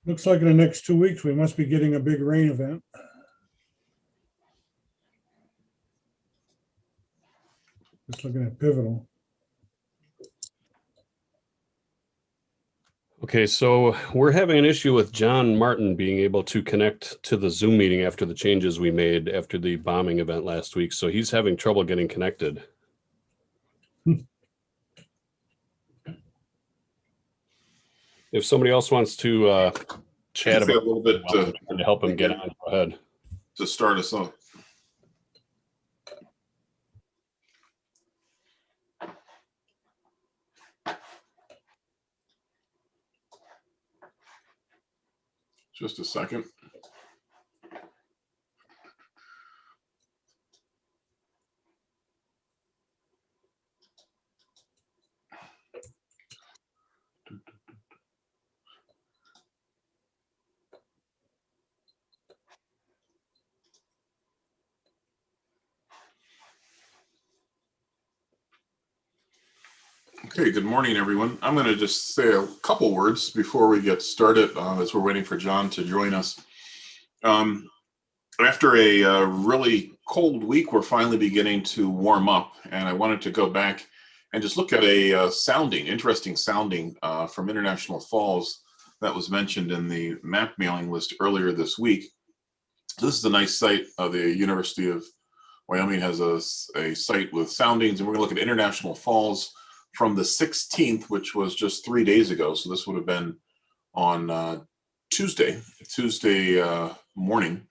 Looks like in the next 2 weeks, we must be getting a big rain event. Just looking at Pivotal. Okay, so we're having an issue with John Martin being able to connect to the Zoom meeting after the changes we made after the bombing event last week. So he's having trouble getting connected. If somebody else wants to chat about a little bit to help him get on, go ahead. To start us off. Just a second. Okay, good morning, everyone. I'm going to just say a couple words before we get started as we're waiting for John to join us. After a really cold week, we're finally beginning to warm up, and I wanted to go back and just look at a interesting sounding from International Falls that was mentioned in the map mailing list earlier this week. So this is a nice site. The University of Wyoming has a site with soundings, and we're going to look at International Falls from the 16th, which was just 3 days ago. So this would have been on Tuesday morning.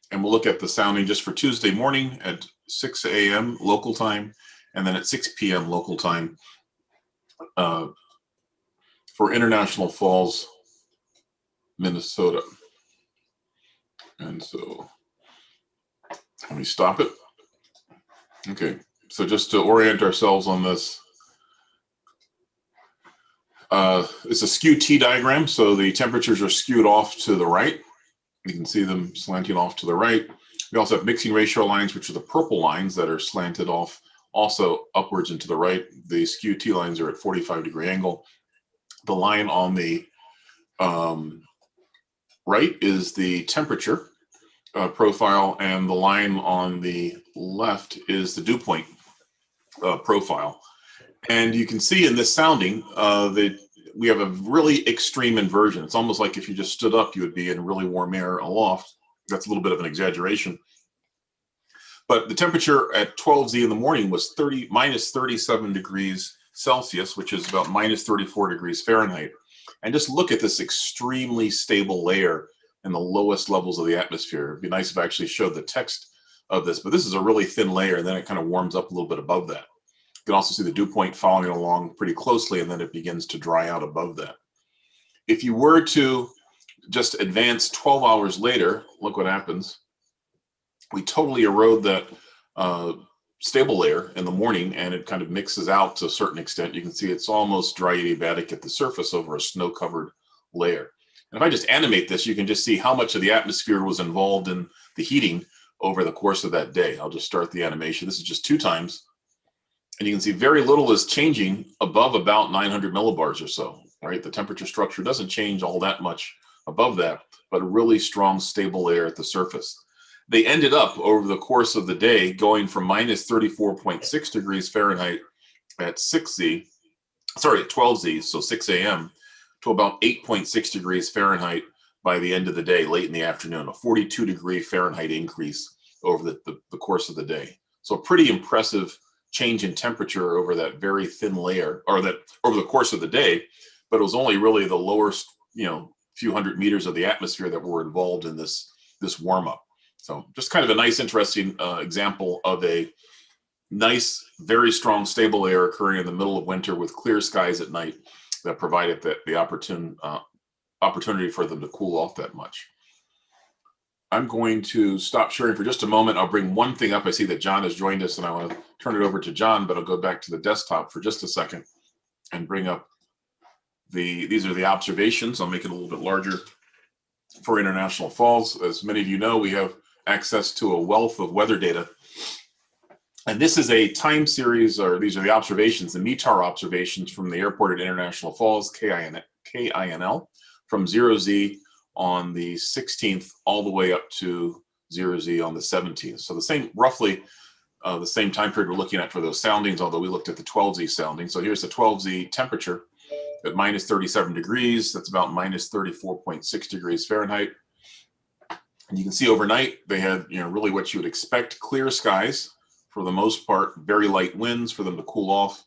And we'll look at the sounding just for Tuesday morning at 6 a.m. local time, and then at 6 p.m. local time for International Falls, Minnesota. And so let me stop it. Okay, so just to orient ourselves on this, it's a skew T diagram, so the temperatures are skewed off to the right. You can see them slanting off to the right. We also have mixing ratio lines, which are the purple lines that are slanted off also upwards and to the right. The skew T lines are at 45-degree angle. The line on the right is the temperature profile, and the line on the left is the dew point profile. And you can see in this sounding that we have a really extreme inversion. It's almost like if you just stood up, you would be in really warm air aloft. That's a little bit of an exaggeration. But the temperature at 12Z in the morning was minus 37 degrees Celsius, which is about minus 34 degrees Fahrenheit. And just look at this extremely stable layer in the lowest levels of the atmosphere. It'd be nice if I actually showed the text of this, but this is a really thin layer, and then it kind of warms up a little bit above that. You can also see the dew point following along pretty closely, and then it begins to dry out above that. If you were to just advance 12 hours later, look what happens. We totally erode that stable layer in the morning, and it kind of mixes out to a certain extent. You can see it's almost dry adiabatic at the surface over a snow-covered layer. And if I just animate this, you can just see how much of the atmosphere was involved in the heating over the course of that day. I'll just start the animation. This is just 2 times. And you can see very little is changing above about 900 millibars or so, right? The temperature structure doesn't change all that much above that, but a really strong, stable layer at the surface. They ended up over the course of the day going from minus 34.6 degrees Fahrenheit at 12Z, so 6 a.m., to about 8.6 degrees Fahrenheit by the end of the day, late in the afternoon, a 42-degree Fahrenheit increase over the course of the day. So a pretty impressive change in temperature over that very thin layer, or that over the course of the day, but it was only really the lower, few hundred meters of the atmosphere that were involved in this warm up. So just kind of a nice, interesting example of a nice, very strong, stable layer occurring in the middle of winter with clear skies at night that provided the opportunity for them to cool off that much. I'm going to stop sharing for just a moment. I'll bring one thing up. I see that John has joined us, and I want to turn it over to John, but I'll go back to the desktop for just a second and bring up these are the observations. I'll make it a little bit larger for International Falls. As many of you know, we have access to a wealth of weather data. And this is a time series, or these are the observations, the METAR observations from the airport at International Falls, KINL, from 0Z on the 16th all the way up to 0Z on the 17th. So the same, roughly the same time period we're looking at for those soundings, although we looked at the 12Z sounding. So here's the 12Z temperature at minus 37 degrees. That's about minus 34.6 degrees Fahrenheit. And you can see overnight they had, really what you would expect, clear skies for the most part, very light winds for them to cool off.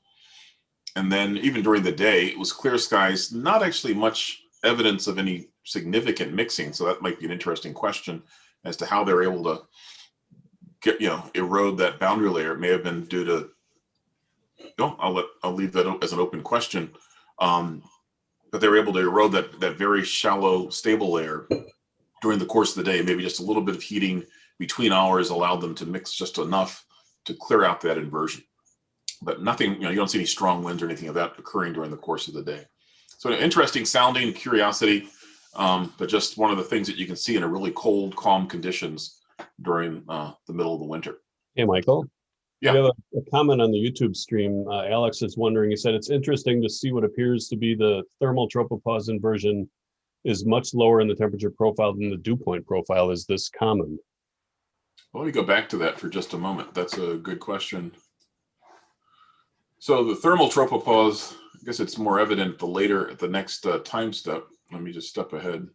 And then even during the day, it was clear skies, not actually much evidence of any significant mixing. So that might be an interesting question as to how they're able to get, erode that boundary layer. It may have been due to, I'll leave that as an open question. But they were able to erode that very shallow, stable layer during the course of the day. Maybe just a little bit of heating between hours allowed them to mix just enough to clear out that inversion. But nothing, you don't see any strong winds or anything of that occurring during the course of the day. So an interesting sounding, curiosity, but just one of the things that you can see in a really cold, calm conditions during the middle of the winter. Hey, Michael. Yeah. We have a comment on the YouTube stream. Alex is wondering, he said, it's interesting to see what appears to be the thermal tropopause inversion is much lower in the temperature profile than the dew point profile. Is this common? Well, let me go back to that for just a moment. That's a good question. So the thermal tropopause, I guess it's more evident at the next time step. Let me just step ahead.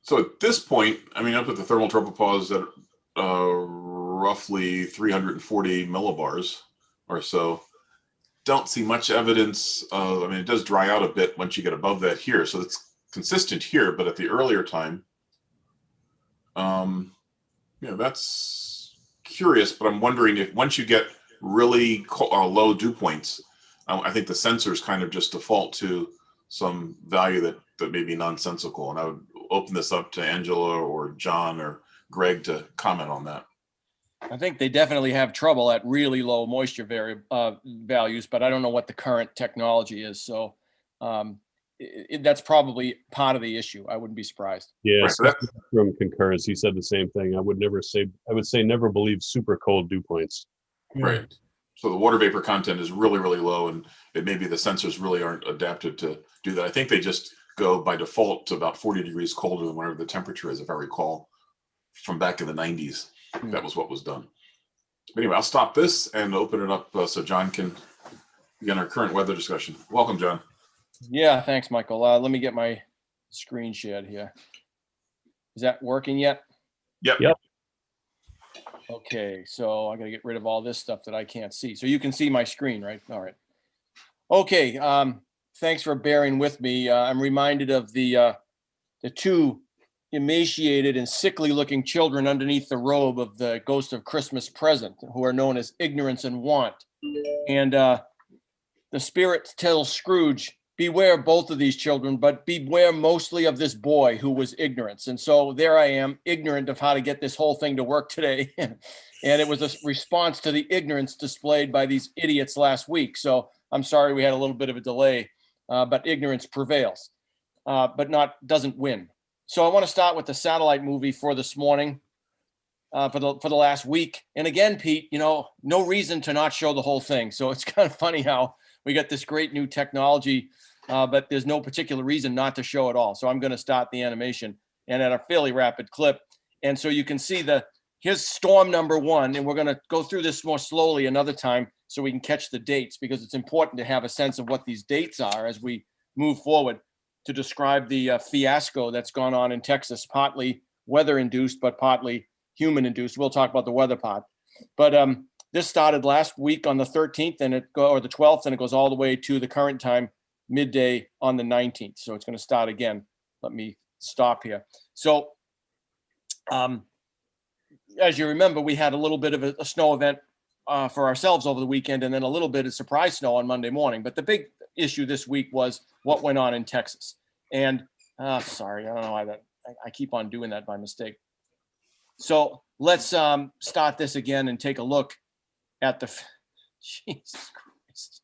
So at this point, up at the thermal tropopause at roughly 340 millibars or so, don't see much evidence of, it does dry out a bit once you get above that here. So it's consistent here, but at the earlier time, that's curious, but I'm wondering if once you get really low dew points, I think the sensors kind of just default to some value that may be nonsensical. And I would open this up to Angela or John or Greg to comment on that. I think they definitely have trouble at really low moisture values, but I don't know what the current technology is. So that's probably part of the issue. I wouldn't be surprised. Yeah, Right, so Room concurs. He said the same thing. I would say never believe super cold dew points. Right. So the water vapor content is really, really low, and it may be the sensors really aren't adapted to do that. I think they just go by default to about 40 degrees colder than whatever the temperature is, if I recall, from back in the 90s. That was what was done. But anyway, I'll stop this and open it up so John can begin our current weather discussion. Welcome, John. Yeah, thanks, Michael. Let me get my screen shared here. Is that working yet? Yep. Okay, so I got to get rid of all this stuff that I can't see. So you can see my screen, right? All right. Okay, thanks for bearing with me. I'm reminded of the two emaciated and sickly looking children underneath the robe of the Ghost of Christmas Present, who are known as Ignorance and Want. And the spirit tells Scrooge, beware both of these children, but beware mostly of this boy who was ignorance. And so there I am, ignorant of how to get this whole thing to work today. And it was a response to the ignorance displayed by these idiots last week. So I'm sorry we had a little bit of a delay, but ignorance prevails, but doesn't win. So I want to start with the satellite movie for this morning, for the last week. And again, Pete, no reason to not show the whole thing. So it's kind of funny how we got this great new technology, but there's no particular reason not to show it all. So I'm going to start the animation and at a fairly rapid clip. And so you can see here's storm number 1, and we're going to go through this more slowly another time so we can catch the dates, because it's important to have a sense of what these dates are as we move forward to describe the fiasco that's gone on in Texas, partly weather-induced, but partly human-induced. We'll talk about the weather part. But this started last week on the 13th or the 12th, and it goes all the way to the current time, midday on the 19th. So it's going to start again. Let me stop here. So as you remember, we had a little bit of a snow event for ourselves over the weekend, and then a little bit of surprise snow on Monday morning. But the big issue this week was what went on in Texas. And sorry, I don't know why I keep on doing that by mistake. So let's start this again and take a look at Jesus Christ.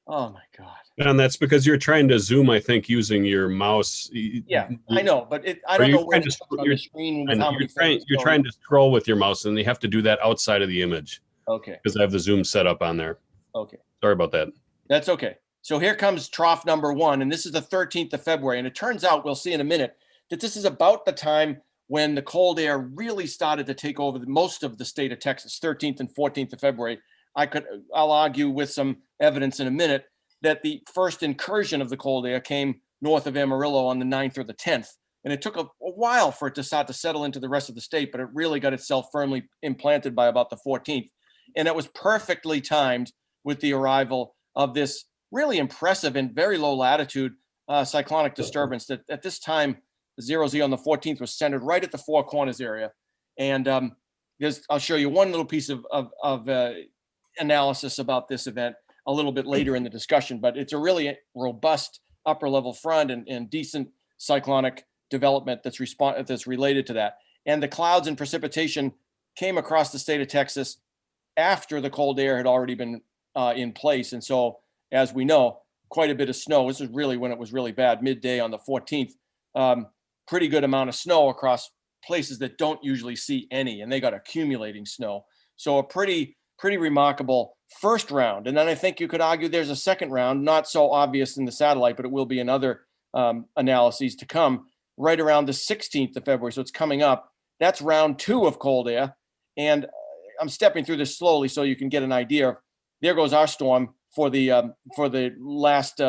Oh my God. And that's because you're trying to zoom, I think, using your mouse. Yeah, I know, but I don't know where to put on the screen with how many things. You're trying to scroll with your mouse, and you have to do that outside of the image. Okay. Because I have the zoom set up on there. Okay. Sorry about that. That's okay. So here comes trough number one, and this is the 13th of February. And it turns out, we'll see in a minute, that this is about the time when the cold air really started to take over most of the state of Texas, 13th and 14th of February. I'll argue with some evidence in a minute that the first incursion of the cold air came north of Amarillo on the 9th or the 10th. And it took a while for it to start to settle into the rest of the state, but it really got itself firmly implanted by about the 14th. And it was perfectly timed with the arrival of this really impressive and very low latitude cyclonic disturbance that at this time, the 0Z on the 14th was centered right at the Four Corners area. And I'll show you one little piece of analysis about this event a little bit later in the discussion, but it's a really robust upper level front and decent cyclonic development that's related to that. And the clouds and precipitation came across the state of Texas after the cold air had already been in place. And so, as we know, quite a bit of snow. This is really when it was really bad, midday on the 14th. Pretty good amount of snow across places that don't usually see any, and they got accumulating snow. So a pretty remarkable first round. And then I think you could argue there's a second round, not so obvious in the satellite, but it will be in other analyses to come right around the 16th of February. So it's coming up. That's round two of cold air. And I'm stepping through this slowly so you can get an idea. There goes our storm for the last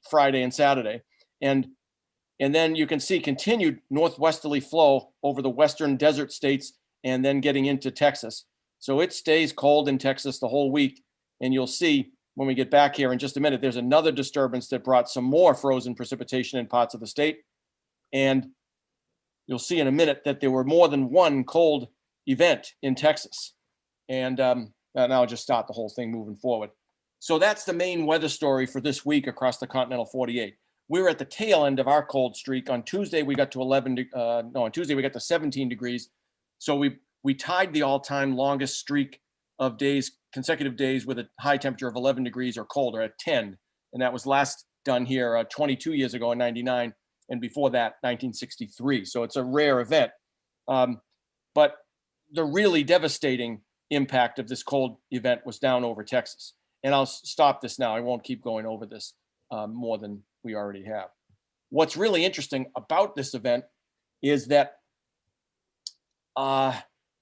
Friday and Saturday. And then you can see continued northwesterly flow over the western desert states and then getting into Texas. So it stays cold in Texas the whole week. And you'll see when we get back here in just a minute, there's another disturbance that brought some more frozen precipitation in parts of the state. And you'll see in a minute that there were more than one cold event in Texas. And now I'll just start the whole thing moving forward. So that's the main weather story for this week across the continental 48. We're at the tail end of our cold streak. On Tuesday, we got to on Tuesday, we got to 17 degrees. So we tied the all-time longest streak of days, consecutive days with a high temperature of 11 degrees or colder at 10. And that was last done here 22 years ago in 99. And before that, 1963. So it's a rare event. But the really devastating impact of this cold event was down over Texas. And I'll stop this now. I won't keep going over this more than we already have. What's really interesting about this event is that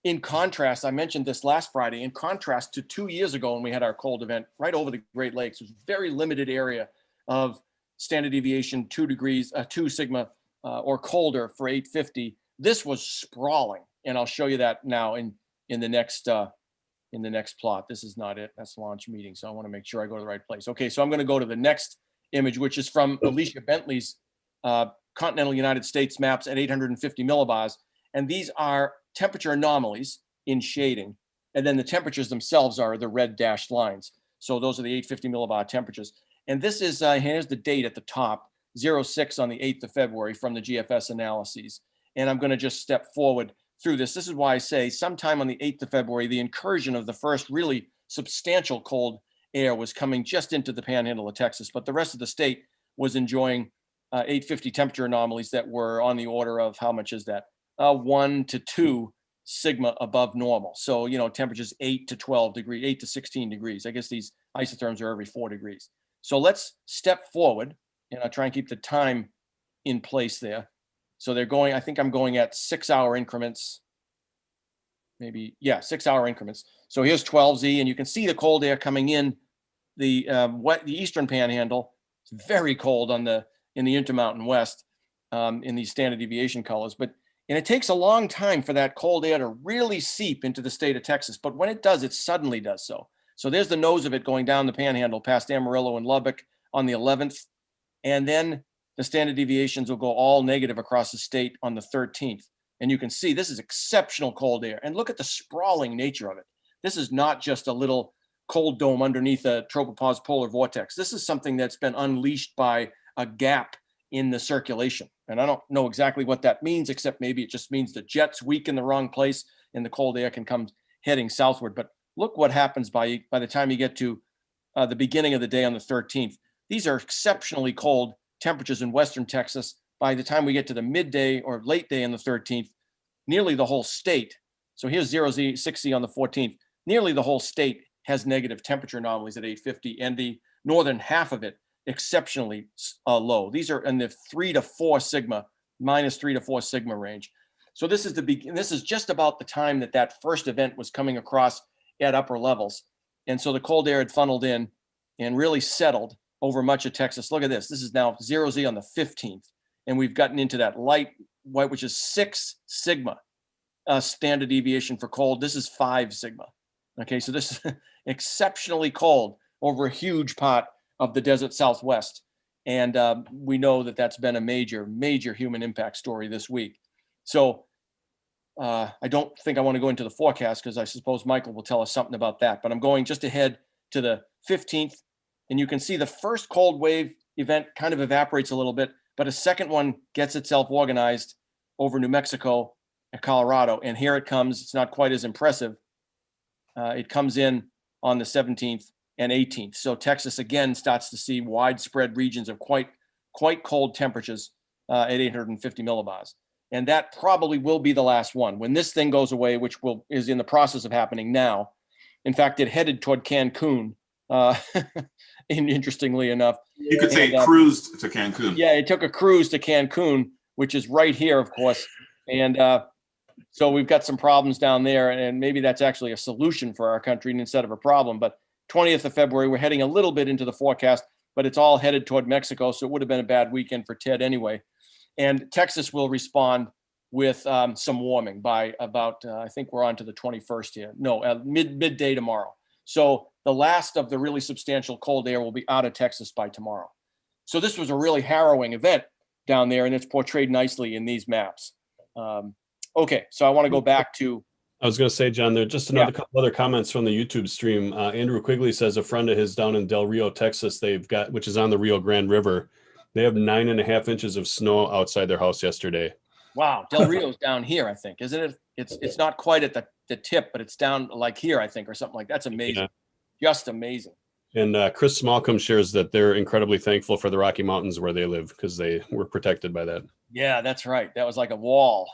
in contrast, I mentioned this last Friday, in contrast to 2 years ago when we had our cold event right over the Great Lakes, it was a very limited area of standard deviation 2 sigma or colder for 850. This was sprawling, and I'll show you that now in the next plot. This is not it. That's launch meeting. So I want to make sure I go to the right place. Okay, so I'm going to go to the next image, which is from Alicia Bentley's continental United States maps at 850 millibars. And these are temperature anomalies in shading. And then the temperatures themselves are the red dashed lines. So those are the 850 millibar temperatures. And this is, here's the date at the top, 06 on the 8th of February from the GFS analyses. And I'm going to just step forward through this. This is why I say sometime on the 8th of February, the incursion of the first really substantial cold air was coming just into the panhandle of Texas, but the rest of the state was enjoying 850 temperature anomalies that were on the order of, how much is that? 1 to 2 sigma above normal. So, temperatures 8 to 12 degrees, 8 to 16 degrees. I guess these isotherms are every 4 degrees. So let's step forward, and I'll try and keep the time in place there. So they're going, I think I'm going at 6-hour increments. Maybe, yeah, 6-hour increments. So here's 12Z, and you can see the cold air coming in the eastern panhandle. It's very cold in the Intermountain West in these standard deviation colors. And it takes a long time for that cold air to really seep into the state of Texas. But when it does, it suddenly does so. So there's the nose of it going down the panhandle past Amarillo and Lubbock on the 11th. And then the standard deviations will go all negative across the state on the 13th. And you can see this is exceptional cold air. And look at the sprawling nature of it. This is not just a little cold dome underneath a tropopause polar vortex. This is something that's been unleashed by a gap in the circulation. And I don't know exactly what that means, except maybe it just means the jet's weak in the wrong place and the cold air can come heading southward. But look what happens by the time you get to the beginning of the day on the 13th. These are exceptionally cold temperatures in western Texas. By the time we get to the midday or late day on the 13th, nearly the whole state. So here's 0Z, 6Z on the 14th. Nearly the whole state has negative temperature anomalies at 850, and the northern half of it exceptionally low. These are in the 3 to 4 sigma, minus 3 to 4 sigma range. So this is this is just about the time that first event was coming across at upper levels. And so the cold air had funneled in and really settled over much of Texas. Look at this. This is now 0Z on the 15th. And we've gotten into that light white, which is 6 sigma standard deviation for cold. This is 5 sigma. Okay, so this is exceptionally cold over a huge part of the desert Southwest. And we know that that's been a major, major human impact story this week. So I don't think I want to go into the forecast because I suppose Michael will tell us something about that. But I'm going just ahead to the 15th. And you can see the first cold wave event kind of evaporates a little bit, but a second one gets itself organized over New Mexico and Colorado. And here it comes. It's not quite as impressive. It comes in on the 17th and 18th. So Texas again starts to see widespread regions of quite cold temperatures at 850 millibars. And that probably will be the last one. When this thing goes away, which is in the process of happening now. In fact, it headed toward Cancun, interestingly enough. You could say it cruised to Cancun. Yeah, it took a cruise to Cancun, which is right here, of course. And so we've got some problems down there, and maybe that's actually a solution for our country instead of a problem. But 20th of February, we're heading a little bit into the forecast, but it's all headed toward Mexico. So it would have been a bad weekend for Ted anyway. And Texas will respond with some warming by about, I think we're on to the 21st here. No, midday tomorrow. So the last of the really substantial cold air will be out of Texas by tomorrow. So this was a really harrowing event down there, and it's portrayed nicely in these maps. Okay, so I want to go back to. I was going to say, John, there are just another couple other comments from the YouTube stream. Andrew Quigley says a friend of his down in Del Rio, Texas, which is on the Rio Grande River. They have 9.5 inches of snow outside their house yesterday. Wow, Del Rio's down here, I think, isn't it? It's not quite at the tip, but it's down like here, I think, or something like that. That's amazing. Yeah. Just amazing. And Chris Smallcombe shares that they're incredibly thankful for the Rocky Mountains where they live because they were protected by that. Yeah, that's right. That was like a wall,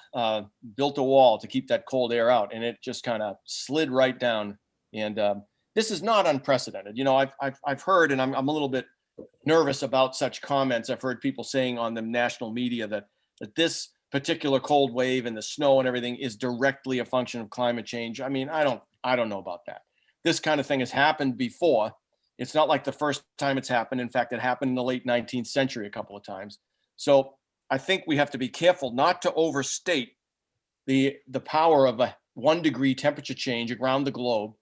built a wall to keep that cold air out, and it just kind of slid right down. And this is not unprecedented. You know, I've heard, and I'm a little bit nervous about such comments. I've heard people saying on the national media that this particular cold wave and the snow and everything is directly a function of climate change. I mean, I don't know about that. This kind of thing has happened before. It's not like the first time it's happened. In fact, it happened in the late 19th century a couple of times. So I think we have to be careful not to overstate the power of a 1 degree temperature change around the globe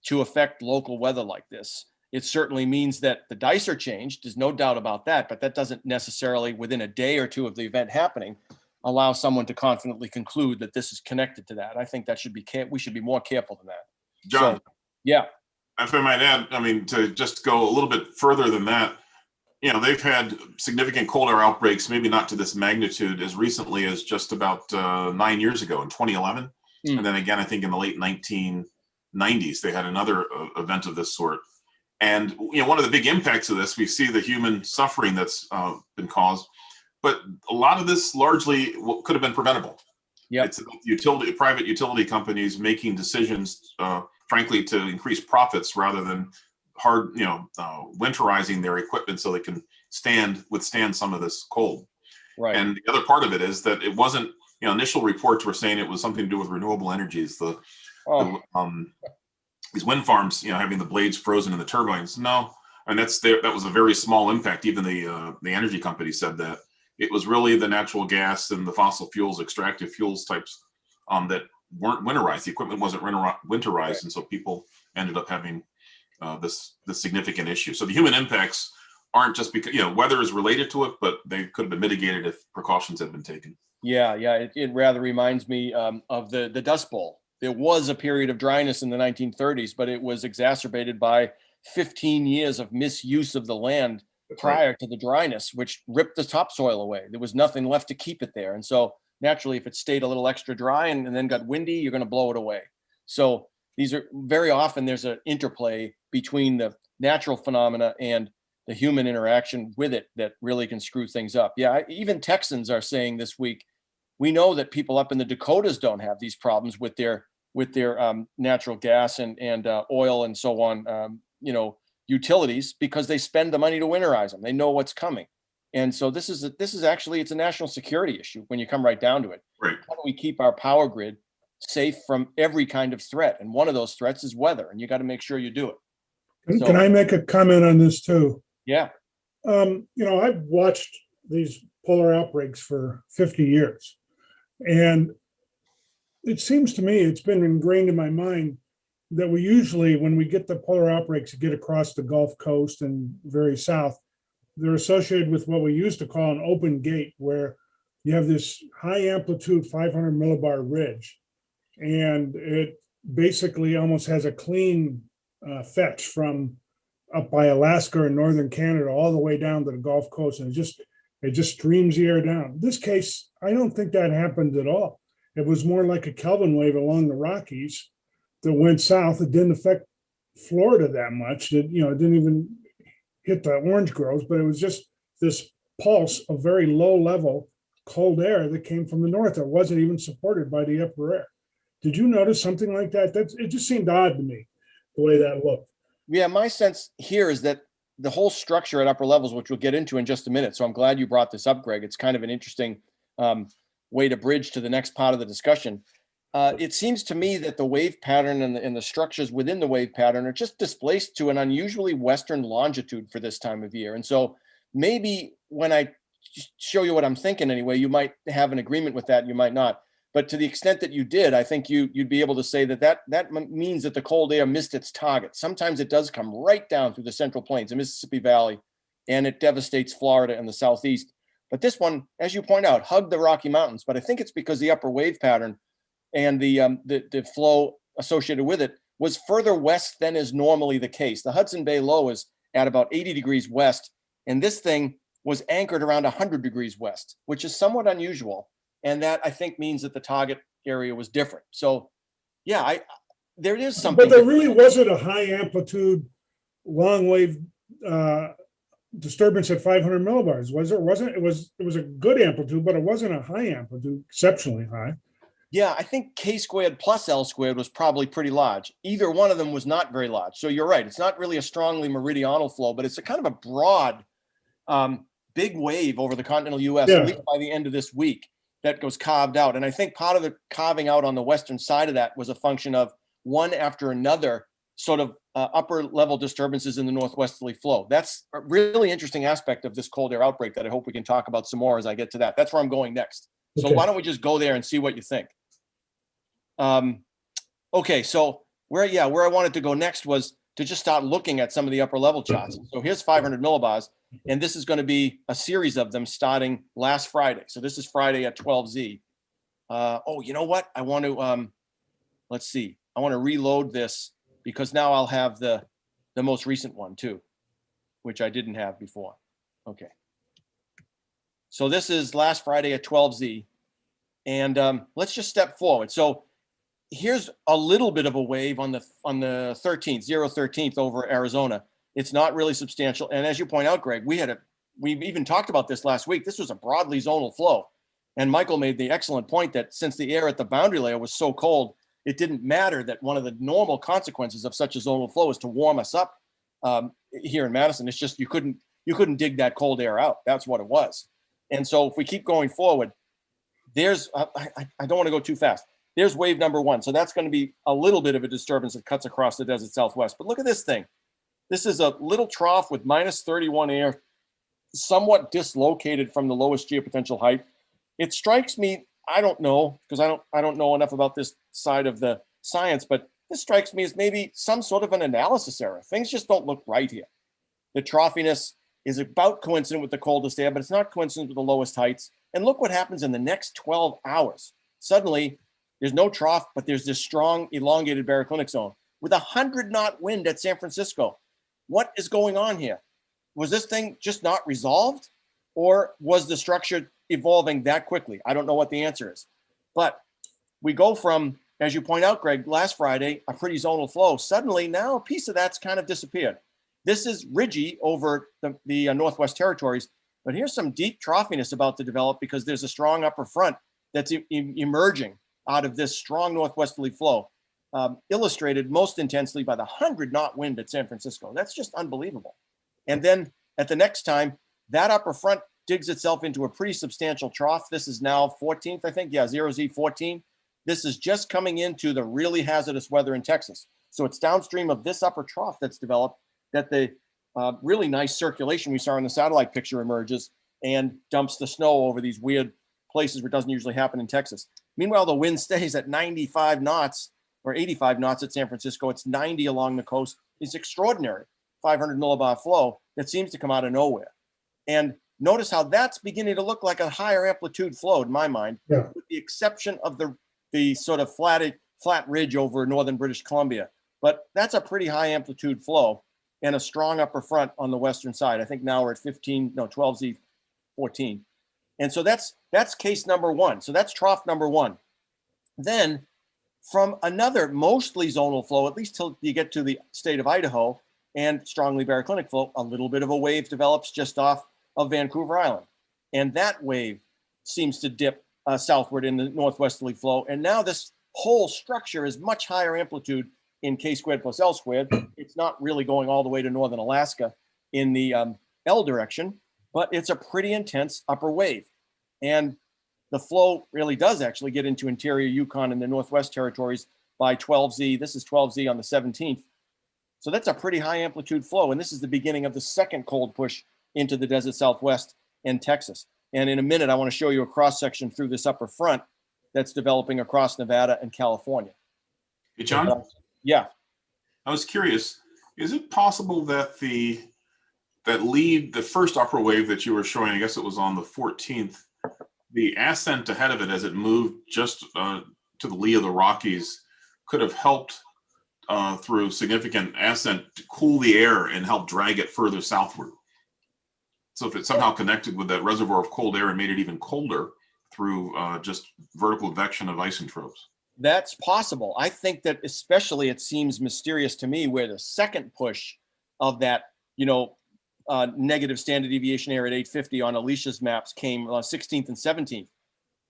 to affect local weather like this. It certainly means that the dice are changed. There's no doubt about that, but that doesn't necessarily, within a day or two of the event happening, allow someone to confidently conclude that this is connected to that. I think that we should be more careful than that. John. So, yeah. If I might add, I mean, to just go a little bit further than that, you know, they've had significant cold air outbreaks, maybe not to this magnitude, as recently as just about 9 years ago in 2011. And then again, I think in the late 1990s, they had another event of this sort. And, you know, one of the big impacts of this, we see the human suffering that's been caused, but a lot of this largely could have been preventable. Yeah, it's private utility companies making decisions, frankly, to increase profits rather than winterizing their equipment so they can withstand some of this cold. Right. And the other part of it is that it wasn't, you know, initial reports were saying it was something to do with renewable energies. These wind farms, you know, having the blades frozen in the turbines. No, and that was a very small impact. Even the energy company said that it was really the natural gas and the fossil fuels, extractive fuels types that weren't winterized. The equipment wasn't winterized, right. And so people ended up having this significant issue. So the human impacts aren't just because, you know, weather is related to it, but they could have been mitigated if precautions had been taken. Yeah. It rather reminds me of the Dust Bowl. There was a period of dryness in the 1930s, but it was exacerbated by 15 years of misuse of the land prior to the dryness, which ripped the topsoil away. There was nothing left to keep it there. And so naturally, if it stayed a little extra dry and then got windy, you're going to blow it away. So these are very often there's an interplay between the natural phenomena and the human interaction with it that really can screw things up. Yeah, even Texans are saying this week, we know that people up in the Dakotas don't have these problems with their natural gas and oil and so on. You know, utilities because they spend the money to winterize them. They know what's coming. And so this is actually, it's a national security issue when you come right down to it. Right. How do we keep our power grid safe from every kind of threat? And one of those threats is weather, and you got to make sure you do it. Can I make a comment on this too? Yeah. I've watched these polar outbreaks for 50 years. And it seems to me, it's been ingrained in my mind that we usually, when we get the polar outbreaks, get across the Gulf Coast and very south, they're associated with what we used to call an open gate, where you have this high amplitude 500 millibar ridge, and it basically almost has a clean fetch from up by Alaska and northern Canada all the way down to the Gulf Coast, and it just streams the air down. In this case, I don't think that happened at all. It was more like a Kelvin wave along the Rockies that went south. It didn't affect Florida that much. It didn't even hit the orange groves, but it was just this pulse of very low level cold air that came from the north that wasn't even supported by the upper air. Did you notice something like that? It just seemed odd to me, the way that looked. Yeah, my sense here is that the whole structure at upper levels, which we'll get into in just a minute. So I'm glad you brought this up, Greg. It's kind of an interesting way to bridge to the next part of the discussion. It seems to me that the wave pattern and the structures within the wave pattern are just displaced to an unusually western longitude for this time of year. And so maybe when I show you what I'm thinking anyway, you might have an agreement with that, you might not. But to the extent that you did, I think you'd be able to say that means that the cold air missed its target. Sometimes it does come right down through the Central Plains, the Mississippi Valley, and it devastates Florida and the Southeast. But this one, as you point out, hugged the Rocky Mountains. But I think it's because the upper wave pattern and the flow associated with it was further west than is normally the case. The Hudson Bay low is at about 80 degrees west, and this thing was anchored around 100 degrees west, which is somewhat unusual. And that, I think, means that the target area was different. So, yeah, there is something. But there really wasn't a high amplitude, long wave disturbance at 500 millibars, was there? It was a good amplitude, but it wasn't a high amplitude, exceptionally high. Yeah, I think K squared plus L squared was probably pretty large. Either one of them was not very large. So you're right. It's not really a strongly meridional flow, but it's a kind of a broad, big wave over the continental U.S., at least by the end of this week, that goes carved out. And I think part of the carving out on the western side of that was a function of one after another sort of upper level disturbances in the northwesterly flow. That's a really interesting aspect of this cold air outbreak that I hope we can talk about some more as I get to that. That's where I'm going next. So why don't we just go there and see what you think? Okay, so where I wanted to go next was to just start looking at some of the upper level charts. So here's 500 millibars, and this is going to be a series of them starting last Friday. So this is Friday at 12Z. Oh, you know what? I want to, let's see. I want to reload this because now I'll have the most recent one too, which I didn't have before. Okay. So this is last Friday at 12Z. And let's just step forward. So here's a little bit of a wave on the 13th, 013th over Arizona. It's not really substantial. And as you point out, Greg, we even talked about this last week. This was a broadly zonal flow. And Michael made the excellent point that since the air at the boundary layer was so cold, it didn't matter that one of the normal consequences of such a zonal flow is to warm us up here in Madison. It's just you couldn't dig that cold air out. That's what it was. And so if we keep going forward, there's I don't want to go too fast. There's wave number one. So that's going to be a little bit of a disturbance that cuts across the desert Southwest. But look at this thing. This is a little trough with minus 31 air, somewhat dislocated from the lowest geopotential height. It strikes me, I don't know, because I don't know enough about this side of the science, but this strikes me as maybe some sort of an analysis error. Things just don't look right here. The troughiness is about coincident with the coldest air, but it's not coincident with the lowest heights. And look what happens in the next 12 hours. Suddenly, there's no trough, but there's this strong elongated baroclinic zone with 100-knot wind at San Francisco. What is going on here? Was this thing just not resolved? Or was the structure evolving that quickly? I don't know what the answer is. But we go from, as you point out, Greg, last Friday, a pretty zonal flow. Suddenly, now a piece of that's kind of disappeared. This is ridgy over the Northwest Territories, but here's some deep troughiness about to develop because there's a strong upper front that's emerging out of this strong northwesterly flow. illustrated most intensely by the 100-knot wind at San Francisco. That's just unbelievable. And then at the next time, that upper front digs itself into a pretty substantial trough. This is now 14th, I think. Yeah, 0Z 14. This is just coming into the really hazardous weather in Texas. So it's downstream of this upper trough that's developed that the really nice circulation we saw in the satellite picture emerges and dumps the snow over these weird places where it doesn't usually happen in Texas. Meanwhile, the wind stays at 95 knots or 85 knots at San Francisco. It's 90 along the coast. It's extraordinary. 500 millibar flow that seems to come out of nowhere. And notice how that's beginning to look like a higher amplitude flow in my mind, Yeah. with the exception of the sort of flat ridge over northern British Columbia. But that's a pretty high amplitude flow and a strong upper front on the western side. I think now we're at 12Z 14. And so that's case number one. So that's trough number one. Then from another mostly zonal flow, at least till you get to the state of Idaho and strongly baroclinic flow, a little bit of a wave develops just off of Vancouver Island. And that wave seems to dip southward in the northwesterly flow. And now this whole structure is much higher amplitude in K squared plus L squared. It's not really going all the way to northern Alaska in the L direction, but it's a pretty intense upper wave. And the flow really does actually get into interior Yukon and the Northwest Territories by 12Z. This is 12Z on the 17th. So that's a pretty high amplitude flow. And this is the beginning of the second cold push into the desert Southwest and Texas. And in a minute, I want to show you a cross section through this upper front that's developing across Nevada and California. Hey, John, Yeah. I was curious, is it possible that the first upper wave that you were showing, I guess it was on the 14th, the ascent ahead of it as it moved just to the lee of the Rockies could have helped through significant ascent to cool the air and help drag it further southward? So if it somehow connected with that reservoir of cold air and made it even colder through just vertical advection of isotropes. That's possible. I think that especially it seems mysterious to me where the second push of that, negative standard deviation area at 850 on Alicia's maps came 16th and 17th.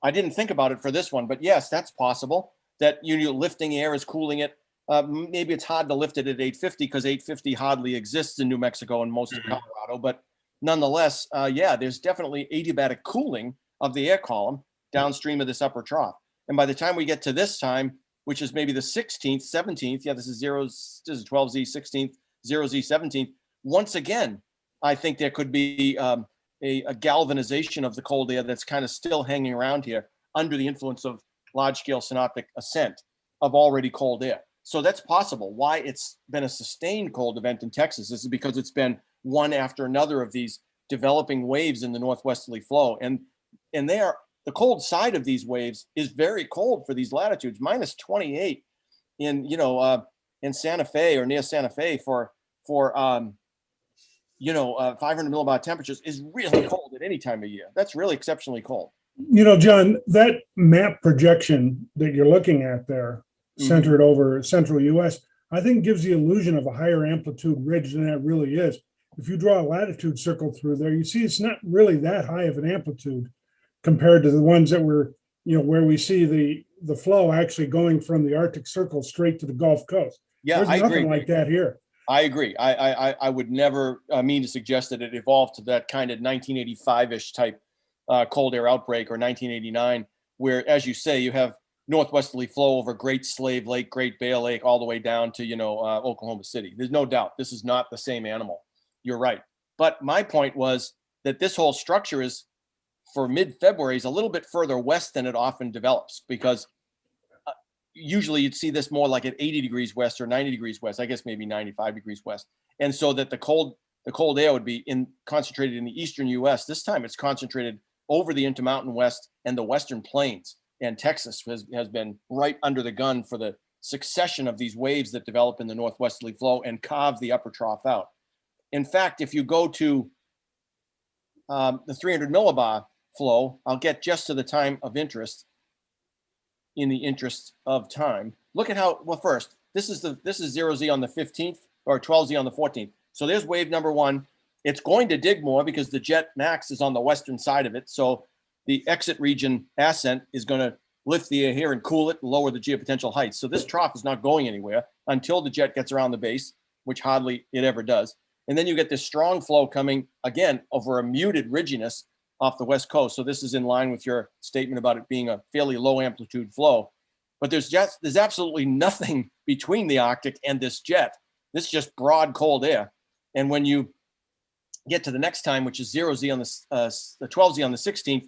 I didn't think about it for this one, but yes, that's possible that lifting air is cooling it. Maybe it's hard to lift it at 850 because 850 hardly exists in New Mexico and most of Colorado, but nonetheless, there's definitely adiabatic cooling of the air column downstream of this upper trough. And by the time we get to this time, which is maybe the 16th, 17th, this is 12Z 16th, 0Z 17th, once again, I think there could be a galvanization of the cold air that's kind of still hanging around here under the influence of large-scale synoptic ascent of already cold air. So that's possible. Why it's been a sustained cold event in Texas is because it's been one after another of these developing waves in the northwesterly flow. And the cold side of these waves is very cold for these latitudes, minus 28 in Santa Fe or near Santa Fe for 500 millibar temperatures is really cold at any time of year. That's really exceptionally cold. John, that map projection that you're looking at there, centered over central US, I think gives the illusion of a higher amplitude ridge than that really is. If you draw a latitude circle through there, you see it's not really that high of an amplitude compared to the ones that were, where we see the flow actually going from the Arctic Circle straight to the Gulf Coast. Yeah, There's I nothing agree. like that here. I agree. I would never mean to suggest that it evolved to that kind of 1985-ish type cold air outbreak or 1989, where, as you say, you have northwesterly flow over Great Slave Lake, Great Bear Lake, all the way down to, Oklahoma City. There's no doubt this is not the same animal. You're right. But my point was that this whole structure is, for mid-February, is a little bit further west than it often develops, because usually you'd see this more like at 80 degrees west or 90 degrees west, I guess maybe 95 degrees west. And so that the cold air would be concentrated in the eastern US. This time it's concentrated over the Intermountain West and the Western Plains. And Texas has been right under the gun for the succession of these waves that develop in the northwesterly flow and carve the upper trough out. In fact, if you go to the 300 millibar flow, I'll get just to the time of interest. In the interest of time, look at how, well, first, this is 0Z on the 15th or 12Z on the 14th. So there's wave number one. It's going to dig more because the jet max is on the western side of it. So the exit region ascent is going to lift the air here and cool it and lower the geopotential heights. So this trough is not going anywhere until the jet gets around the base, which hardly it ever does. And then you get this strong flow coming, again, over a muted ridginess off the west coast. So this is in line with your statement about it being a fairly low amplitude flow. But there's absolutely nothing between the Arctic and this jet. This is just broad cold air. And when you get to the next time, which is 0Z on the 12Z on the 16th,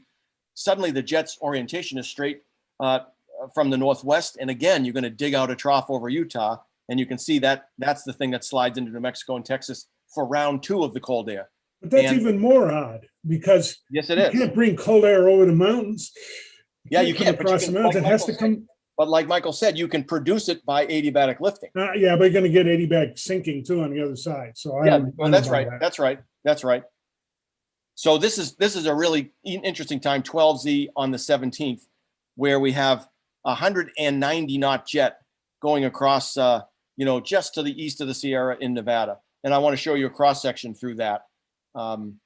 suddenly the jet's orientation is straight from the northwest. And again, you're going to dig out a trough over Utah. And you can see that that's the thing that slides into New Mexico and Texas for round 2 of the cold air. But that's even more odd because yes, it you is. can't bring cold air over the mountains. You can't across the mountains. It has to come. But like Michael said, you can produce it by adiabatic lifting. Yeah, but you're going to get adiabatic sinking too on the other side. So that's right. That's right. So this is a really interesting time, 12Z on the 17th, where we have 190 knot jet going across, just to the east of the Sierra in Nevada. And I want to show you a cross section through that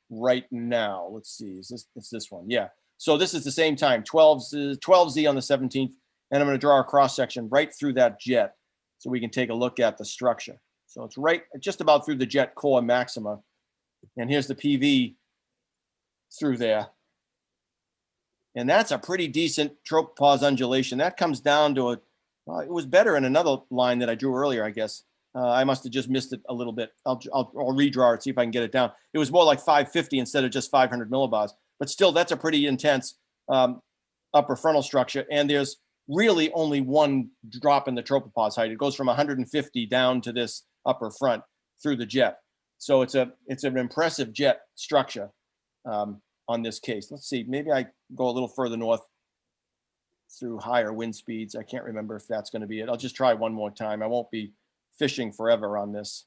right now. Let's see, it's this one? Yeah. So this is the same time, 12Z on the 17th. And I'm going to draw a cross section right through that jet so we can take a look at the structure. So it's right just about through the jet core maxima. And here's the PV through there. And that's a pretty decent tropopause undulation. That comes down to it was better in another line that I drew earlier, I guess. I must have just missed it a little bit. I'll redraw it, see if I can get it down. It was more like 550 instead of just 500 millibars. But still, that's a pretty intense upper frontal structure. And there's really only one drop in the tropopause height. It goes from 150 down to this upper front through the jet. So it's an impressive jet structure on this case. Let's see, maybe I go a little further north through higher wind speeds. I can't remember if that's going to be it. I'll just try one more time. I won't be fishing forever on this.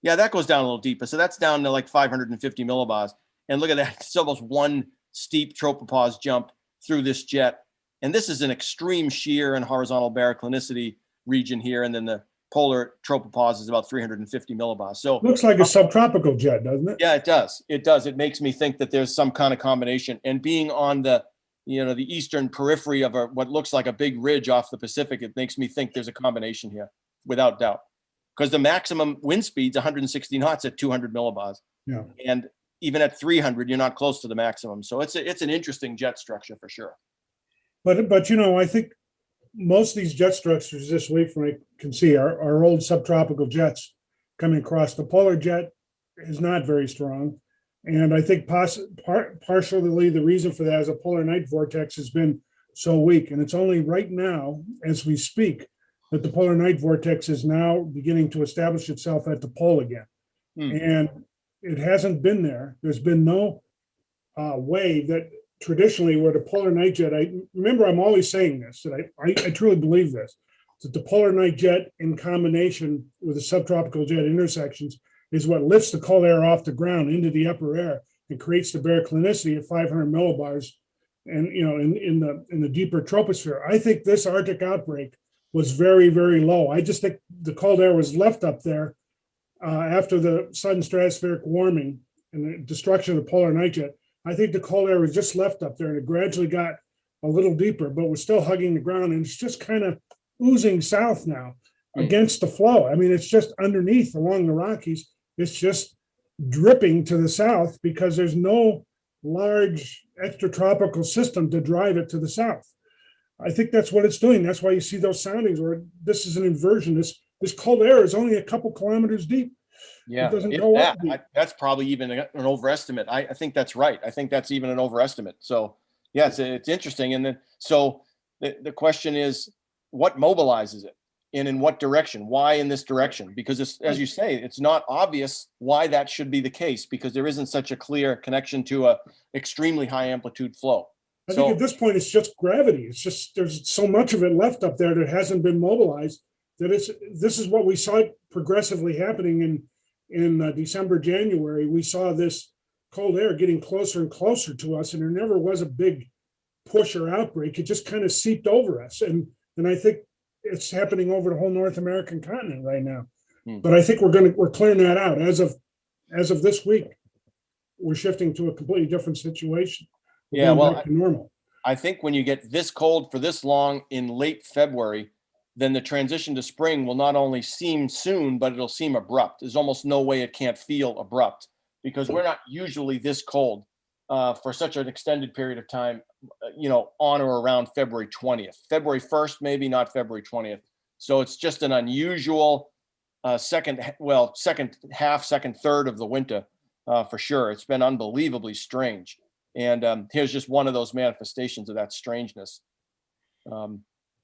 Yeah, that goes down a little deeper. So that's down to like 550 millibars. And look at that, it's almost one steep tropopause jump through this jet. And this is an extreme shear and horizontal baroclinicity region here. And then the polar tropopause is about 350 millibars. So looks like a subtropical jet, doesn't it? Yeah, it does. It does. It makes me think that there's some kind of combination. And being on the eastern periphery of what looks like a big ridge off the Pacific, it makes me think there's a combination here, without doubt. Because the maximum wind speed's 160 knots at 200 millibars. Yeah. And even at 300, you're not close to the maximum. So it's an interesting jet structure for sure. But I think most of these jet structures this week, from what I can see, are old subtropical jets coming across. The polar jet is not very strong. And I think partially the reason for that is the polar night vortex has been so weak. And it's only right now, as we speak, that the polar night vortex is now beginning to establish itself at the pole again. And it hasn't been there. There's been no way that traditionally where the polar night jet, I'm always saying this, that I truly believe this, that the polar night jet in combination with the subtropical jet intersections is what lifts the cold air off the ground into the upper air and creates the baroclinicity at 500 millibars and in the deeper troposphere. I think this Arctic outbreak was very, very low. I just think the cold air was left up there after the sudden stratospheric warming and the destruction of the polar night jet. I think the cold air was just left up there and it gradually got a little deeper, but was still hugging the ground. And it's just kind of oozing south now against the flow. I mean, it's just underneath along the Rockies. It's just dripping to the south because there's no large extratropical system to drive it to the south. I think that's what it's doing. That's why you see those soundings where this is an inversion. This cold air is only a couple kilometers deep. Yeah, it doesn't go up deep. That's probably even an overestimate. I think that's right. I think that's even an overestimate. So yeah, it's interesting. And then so the question is, what mobilizes it, and in what direction? Why in this direction? Because it's, as you say, it's not obvious why that should be the case because there isn't such a clear connection to a extremely high amplitude flow. I think at this point it's just gravity. It's just there's so much of it left up there that hasn't been mobilized that this is what we saw progressively happening in December, January. We saw this cold air getting closer and closer to us, and there never was a big push or outbreak. It just kind of seeped over us, and I think it's happening over the whole North American continent right now. But I think we're clearing that out as of this week. We're shifting to a completely different situation. Yeah, well, back to normal. I think when you get this cold for this long in late February, then the transition to spring will not only seem soon, but it'll seem abrupt. There's almost no way it can't feel abrupt because we're not usually this cold for such an extended period of time, on or around February 20th. February 1st, maybe not February 20th. So it's just an unusual second half, second third of the winter for sure. It's been unbelievably strange. And here's just one of those manifestations of that strangeness.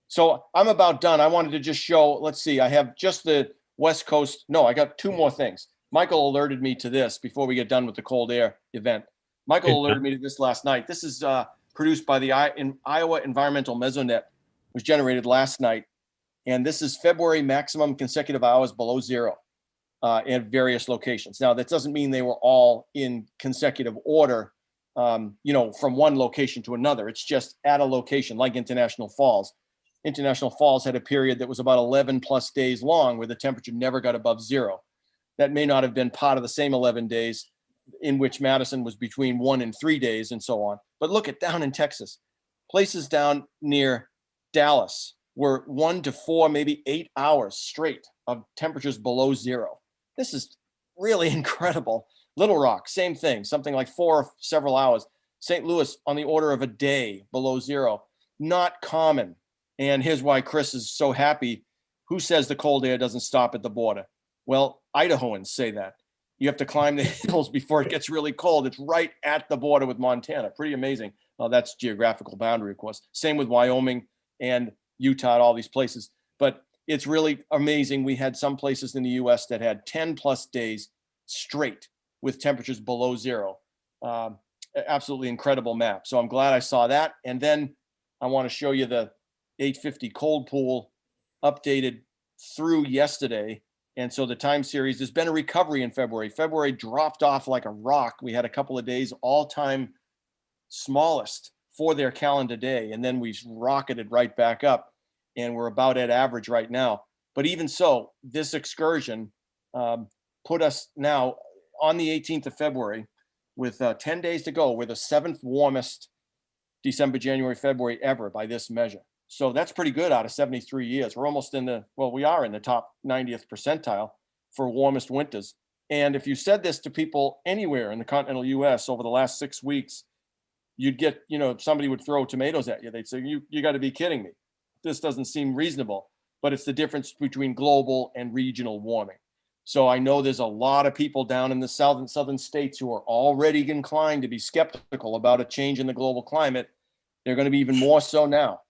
So I'm about done. I wanted to just show, let's see, I have just the West Coast. No, I got two more things. Michael alerted me to this before we get done with the cold air event. Michael alerted me to this last night. This is produced by the Iowa Environmental Mesonet, was generated last night. And this is February maximum consecutive hours below zero at various locations. Now, that doesn't mean they were all in consecutive order, from one location to another. It's just at a location like International Falls. International Falls had a period that was about 11 plus days long where the temperature never got above zero. That may not have been part of the same 11 days in which Madison was between 1 and 3 days and so on. But look at down in Texas, places down near Dallas were 1 to 4, maybe 8 hours straight of temperatures below zero. This is really incredible. Little Rock, same thing, something like 4 or several hours. St. Louis on the order of a day below zero. Not common. And here's why Chris is so happy. Who says the cold air doesn't stop at the border? Well, Idahoans say that. You have to climb the hills before it gets really cold. It's right at the border with Montana. Pretty amazing. Well, that's geographical boundary, of course. Same with Wyoming and Utah, all these places. But it's really amazing. We had some places in the U.S. that had 10 plus days straight with temperatures below zero. Absolutely incredible map. So I'm glad I saw that. And then I want to show you the 850 cold pool updated through yesterday. And so the time series, there's been a recovery in February. February dropped off like a rock. We had a couple of days all-time smallest for their calendar day. And then we rocketed right back up. And we're about at average right now. But even so, this excursion put us now on the 18th of February with 10 days to go. We're the 7th warmest December, January, February ever by this measure. So that's pretty good out of 73 years. We're almost we are in the top 90th percentile for warmest winters. And if you said this to people anywhere in the continental US over the last 6 weeks, you'd get, somebody would throw tomatoes at you. They'd say, you got to be kidding me. This doesn't seem reasonable. But it's the difference between global and regional warming. So I know there's a lot of people down in the southern states who are already inclined to be skeptical about a change in the global climate. They're going to be even more so now.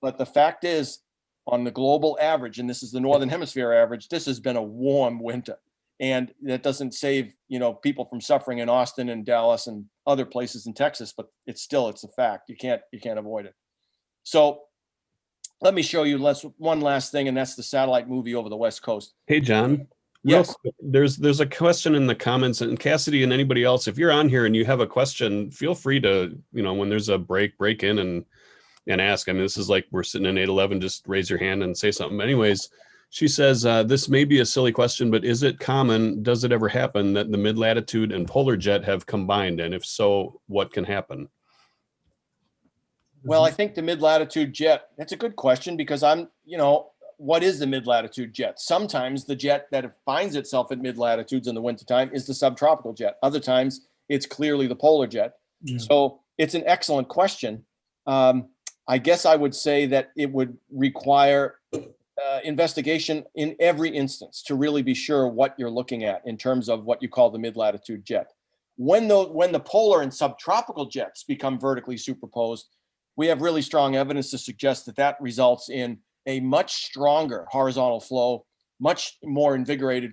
But the fact is, on the global average, and this is the Northern Hemisphere average, this has been a warm winter. And that doesn't save, people from suffering in Austin and Dallas and other places in Texas, but it's a fact. You can't avoid it. So let me show you one last thing, and that's the satellite movie over the West Coast. Hey, John. Yes. Quick, there's a question in the comments, and Cassidy and anybody else, if you're on here and you have a question, feel free to, when there's a break in and ask. I mean, this is like we're sitting in 811, just raise your hand and say something. Anyways, she says, this may be a silly question, but is it common, does it ever happen that the mid-latitude and polar jet have combined? And if so, what can happen? Well, I think the mid-latitude jet, that's a good question because what is the mid-latitude jet? Sometimes the jet that finds itself at mid-latitudes in the wintertime is the subtropical jet. Other times it's clearly the polar jet. Yeah. So it's an excellent question. I guess I would say that it would require investigation in every instance to really be sure what you're looking at in terms of what you call the mid-latitude jet. When the polar and subtropical jets become vertically superposed, we have really strong evidence to suggest that results in a much stronger horizontal flow, much more invigorated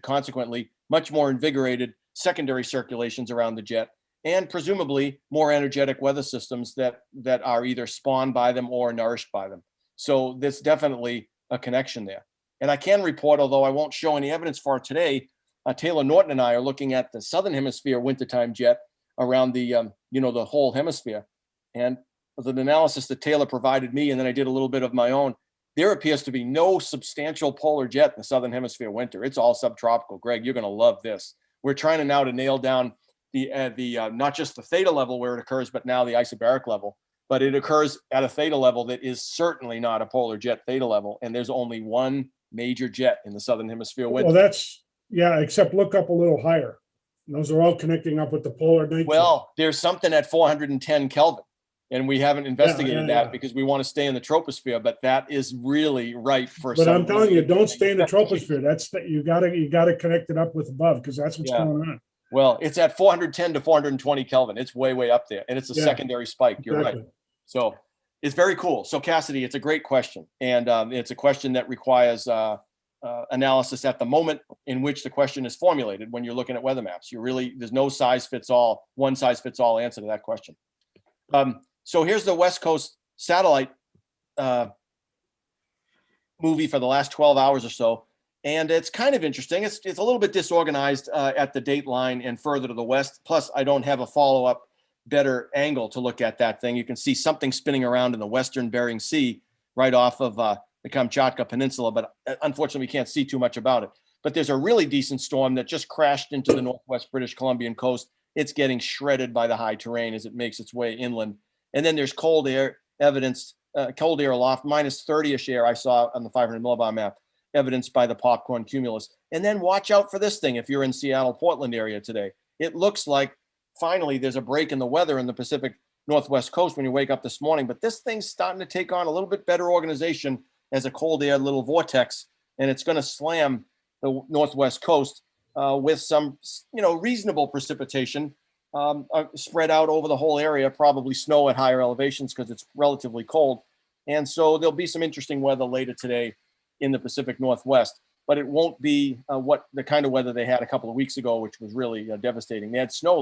secondary circulations around the jet, and presumably more energetic weather systems that are either spawned by them or nourished by them. So there's definitely a connection there. And I can report, although I won't show any evidence for it today, Taylor Norton and I are looking at the Southern Hemisphere wintertime jet around the whole hemisphere. And the analysis that Taylor provided me, and then I did a little bit of my own, there appears to be no substantial polar jet in the Southern Hemisphere winter. It's all subtropical. Greg, you're going to love this. We're trying to nail down the not just the theta level where it occurs, but now the isobaric level. but it occurs at a theta level that is certainly not a polar jet theta level. And there's only one major jet in the Southern Hemisphere winter. Well, that's, yeah, except look up a little higher. Those are all connecting up with the polar night. Well, there's something at 410 Kelvin, and we haven't investigated that because we want to stay in the troposphere, but that is really ripe for But some I'm telling you, don't stay in the investigation. troposphere. That's that you gotta connect it up with above, because that's what's Yeah. going on. Well, it's at 410 to 420 Kelvin. It's way, way up there, and it's a Yeah, secondary spike. You're right. Exactly. So it's very cool. So Cassidy, it's a great question, and it's a question that requires analysis at the moment in which the question is formulated. When you're looking at weather maps, there's no one size fits all answer to that question. So here's the West Coast satellite movie for the last 12 hours or so, and it's kind of interesting. It's a little bit disorganized at the date line and further to the west. Plus, I don't have a follow-up better angle to look at that thing. You can see something spinning around in the western Bering Sea right off of the Kamchatka Peninsula, but unfortunately we can't see too much about it. But there's a really decent storm that just crashed into the northwest British Columbian coast. It's getting shredded by the high terrain as it makes its way inland. And then there's cold air evidence, cold air aloft, minus 30-ish air I saw on the 500 millibar map, evidenced by the popcorn cumulus. And then watch out for this thing if you're in Seattle, Portland area today. It looks like finally there's a break in the weather in the Pacific Northwest coast when you wake up this morning, but this thing's starting to take on a little bit better organization as a cold air little vortex, and it's going to slam the Northwest coast with some, reasonable precipitation spread out over the whole area, probably snow at higher elevations because it's relatively cold. And so there'll be some interesting weather later today in the Pacific Northwest, but it won't be what the kind of weather they had a couple of weeks ago, which was really devastating. They had snow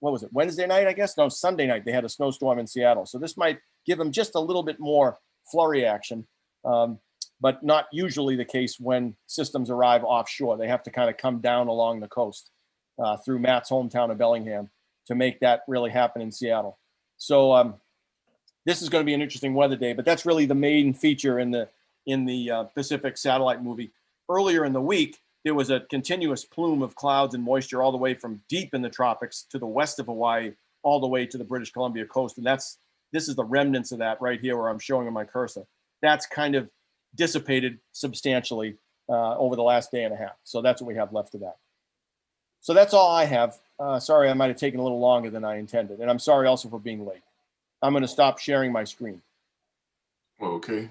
Wednesday night, I guess? No, Sunday night. They had a snowstorm in Seattle. So this might give them just a little bit more flurry action, but not usually the case when systems arrive offshore. They have to kind of come down along the coast through Matt's hometown of Bellingham to make that really happen in Seattle. So this is going to be an interesting weather day, but that's really the main feature in the Pacific satellite movie. Earlier in the week, there was a continuous plume of clouds and moisture all the way from deep in the tropics to the west of Hawaii, all the way to the British Columbia coast. And this is the remnants of that right here where I'm showing on my cursor. That's kind of dissipated substantially over the last day and a half. So that's what we have left of that. So that's all I have. Sorry, I might have taken a little longer than I intended. And I'm sorry also for being late. I'm going to stop sharing my screen. Okay.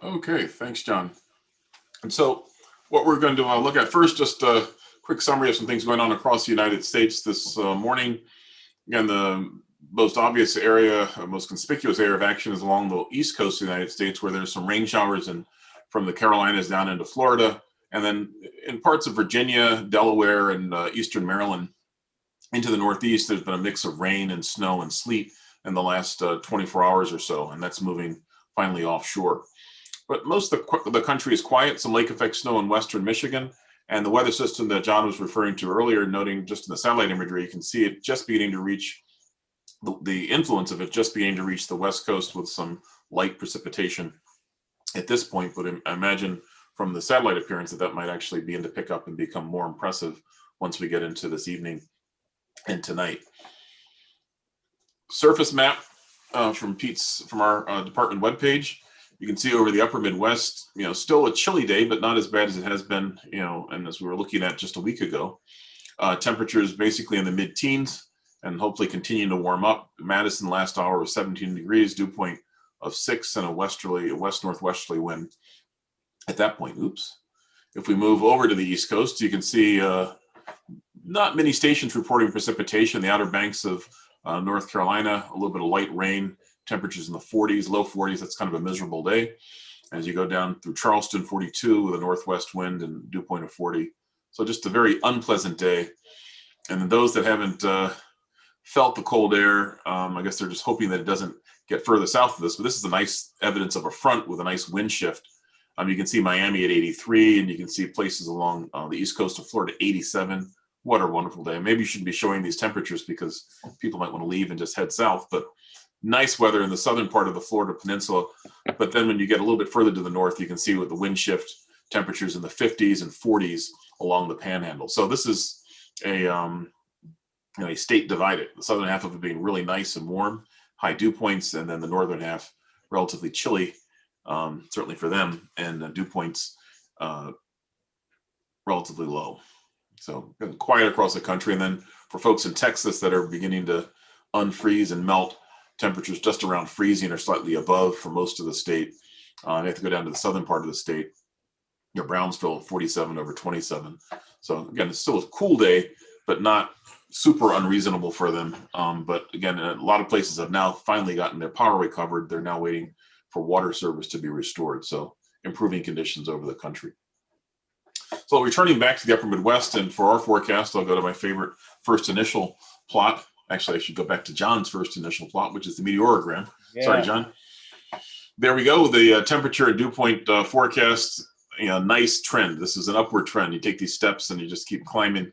Okay, thanks, John. And so what we're going to look at first, just a quick summary of some things going on across the United States this morning. Again, the most obvious area, most conspicuous area of action is along the east coast of the United States, where there's some rain showers and from the Carolinas down into Florida. And then in parts of Virginia, Delaware, and eastern Maryland into the Northeast, there's been a mix of rain and snow and sleet in the last 24 hours or so, and that's moving finally offshore. But most of the country is quiet, some lake effect snow in western Michigan, and the weather system that John was referring to earlier, noting just in the satellite imagery, you can see it just beginning to reach, the influence of it just beginning to reach the west coast with some light precipitation at this point. But I imagine from the satellite appearance that might actually begin to pick up and become more impressive once we get into this evening and tonight. Surface map from our department webpage. You can see over the upper Midwest, still a chilly day, but not as bad as it has been, and as we were looking at just a week ago. Temperatures basically in the mid-teens and hopefully continuing to warm up. Madison last hour was 17 degrees, dew point of 6 and a west-northwesterly wind at that point. Oops. If we move over to the East Coast, you can see not many stations reporting precipitation. The Outer Banks of North Carolina, a little bit of light rain, temperatures in the 40s, low 40s. That's kind of a miserable day. As you go down through Charleston, 42 with a northwest wind and dew point of 40. So just a very unpleasant day. And then those that haven't felt the cold air, I guess they're just hoping that it doesn't get further south of this. But this is a nice evidence of a front with a nice wind shift. You can see Miami at 83, and you can see places along the east coast of Florida, 87. What a wonderful day. Maybe you shouldn't be showing these temperatures because people might want to leave and just head south. But nice weather in the southern part of the Florida peninsula. But then when you get a little bit further to the north, you can see with the wind shift temperatures in the 50s and 40s along the panhandle. So this is a a state divided. The southern half of it being really nice and warm, high dew points, and then the northern half relatively chilly, certainly for them, and dew points relatively low. So quiet across the country. And then for folks in Texas that are beginning to unfreeze and melt, temperatures just around freezing or slightly above for most of the state. They have to go down to the southern part of the state. Brownsville at 47 over 27. So again, it's still a cool day, but not super unreasonable for them. But again, a lot of places have now finally gotten their power recovered. They're now waiting for water service to be restored. So improving conditions over the country. So returning back to the upper Midwest, and for our forecast, I'll go to my favorite first initial plot. Actually, I should go back to John's first initial plot, which is the meteorogram. Yeah. Sorry, John. There we go. The temperature and dew point forecast. Nice trend. This is an upward trend. You take these steps and you just keep climbing,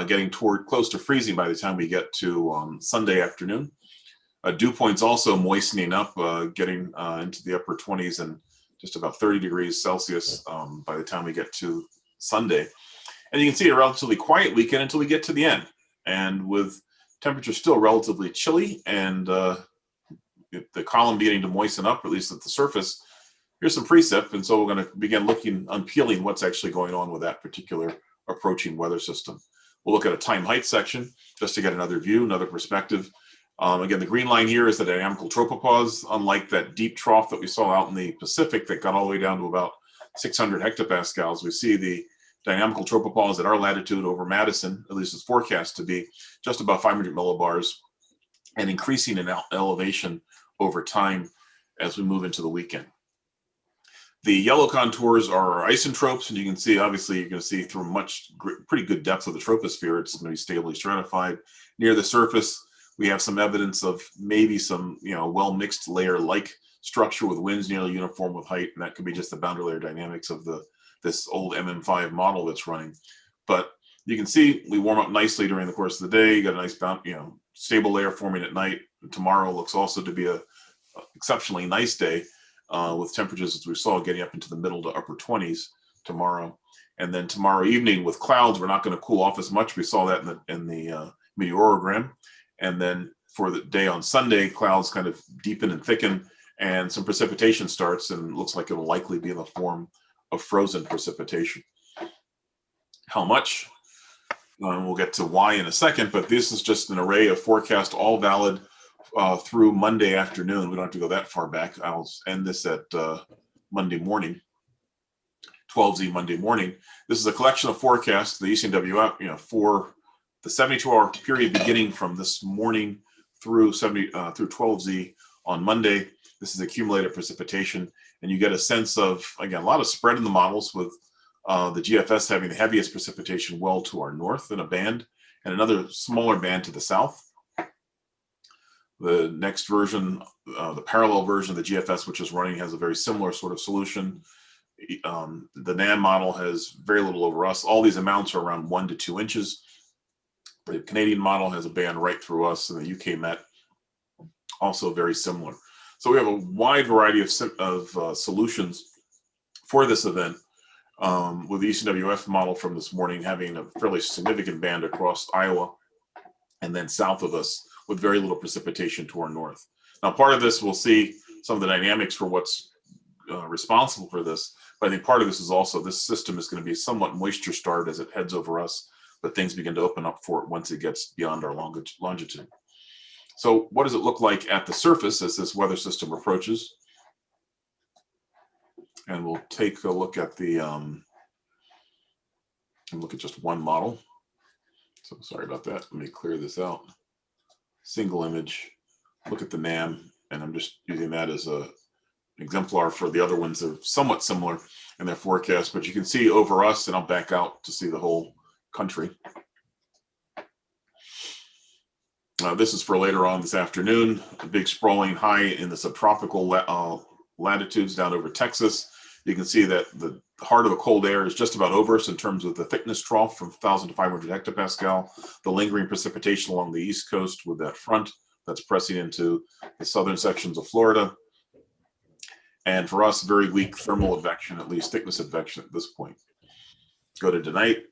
getting toward close to freezing by the time we get to Sunday afternoon. Dew points also moistening up, getting into the upper 20s and just about 30 degrees Celsius by the time we get to Sunday. And you can see a relatively quiet weekend until we get to the end. And with temperatures still relatively chilly and the column beginning to moisten up, at least at the surface, here's some precip. And so we're going to begin unpeeling what's actually going on with that particular approaching weather system. We'll look at a time height section just to get another view, another perspective. Again, the green line here is the dynamical tropopause. Unlike that deep trough that we saw out in the Pacific that got all the way down to about 600 hectopascals, we see the dynamical tropopause at our latitude over Madison, at least it's forecast to be just about 500 millibars and increasing in elevation over time as we move into the weekend. The yellow contours are isotropes, and you can see, obviously, you're going to see through pretty good depth of the troposphere, it's going to be stably stratified. Near the surface, we have some evidence of maybe some, well-mixed layer-like structure with winds nearly uniform with height, and that could be just the boundary layer dynamics of this old MM5 model that's running. But you can see we warm up nicely during the course of the day. You got a nice, stable layer forming at night. And tomorrow looks also to be a exceptionally nice day. With temperatures, as we saw, getting up into the middle to upper 20s tomorrow. And then tomorrow evening with clouds, we're not going to cool off as much. We saw that in the meteorogram. And then for the day on Sunday, clouds kind of deepen and thicken, and some precipitation starts, and it looks like it'll likely be in the form of frozen precipitation. How much? We'll get to why in a second, but this is just an array of forecast, all valid through Monday afternoon. We don't have to go that far back. I'll end this at Monday morning, 12Z Monday morning. This is a collection of forecasts, the UW, for the 72-hour period beginning from this morning through 12Z on Monday. This is accumulated precipitation, and you get a sense of, again, a lot of spread in the models, with the GFS having the heaviest precipitation well to our north in a band, and another smaller band to the south. The next version, the parallel version of the GFS, which is running, has a very similar sort of solution. The NAM model has very little over us. All these amounts are around 1 to 2 inches. The Canadian model has a band right through us, and the UK Met also very similar. So we have a wide variety of solutions for this event, with the ECWF model from this morning having a fairly significant band across Iowa and then south of us, with very little precipitation to our north. Now, part of this, we'll see some of the dynamics for what's responsible for this, but I think part of this is also this system is going to be somewhat moisture starved as it heads over us, but things begin to open up for it once it gets beyond our longitude. So what does it look like at the surface as this weather system approaches? And we'll take a look at look at just one model. So sorry about that. Let me clear this out. Single image, look at the NAM, and I'm just using that as an exemplar for the other ones that are somewhat similar in their forecast, but you can see over us, and I'll back out to see the whole country. This is for later on this afternoon, a big sprawling high in the subtropical latitudes down over Texas. You can see that the heart of the cold air is just about over us in terms of the thickness trough from 1,000 to 500 hectopascal, the lingering precipitation along the East Coast with that front that's pressing into the southern sections of Florida. And for us, very weak thermal advection, at least thickness advection at this point. Go to tonight.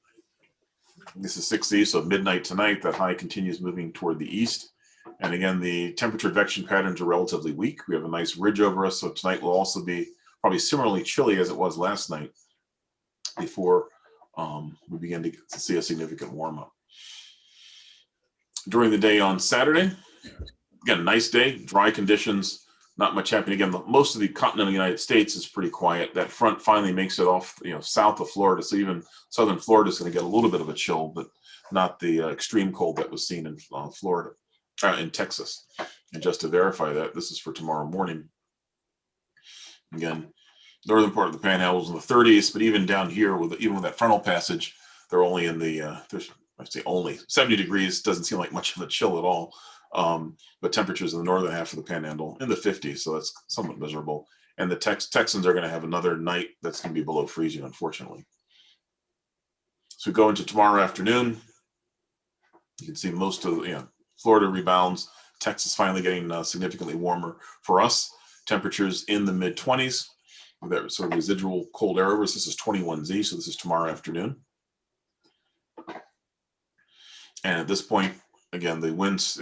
This is 6 east, so midnight tonight, that high continues moving toward the east. And again, the temperature advection patterns are relatively weak. We have a nice ridge over us, so tonight will also be probably similarly chilly as it was last night before we begin to see a significant warm up. During the day on Saturday, again, nice day, dry conditions, not much happening. Again, most of the continental United States is pretty quiet. That front finally makes it off, south of Florida. So even southern Florida is going to get a little bit of a chill, but not the extreme cold that was seen in Florida, in Texas. And just to verify that, this is for tomorrow morning. Again, northern part of the panhandle is in the 30s, but even down here, even with that frontal passage, they're only in the, I say only 70 degrees. Doesn't seem like much of a chill at all. But temperatures in the northern half of the panhandle in the 50s, so that's somewhat miserable. And the Texans are going to have another night that's going to be below freezing, unfortunately. So we go into tomorrow afternoon. You can see most of Florida rebounds. Texas finally getting significantly warmer. For us, temperatures in the mid 20s. That sort of residual cold air over us. This is 21Z, so this is tomorrow afternoon. And at this point, again, the winds,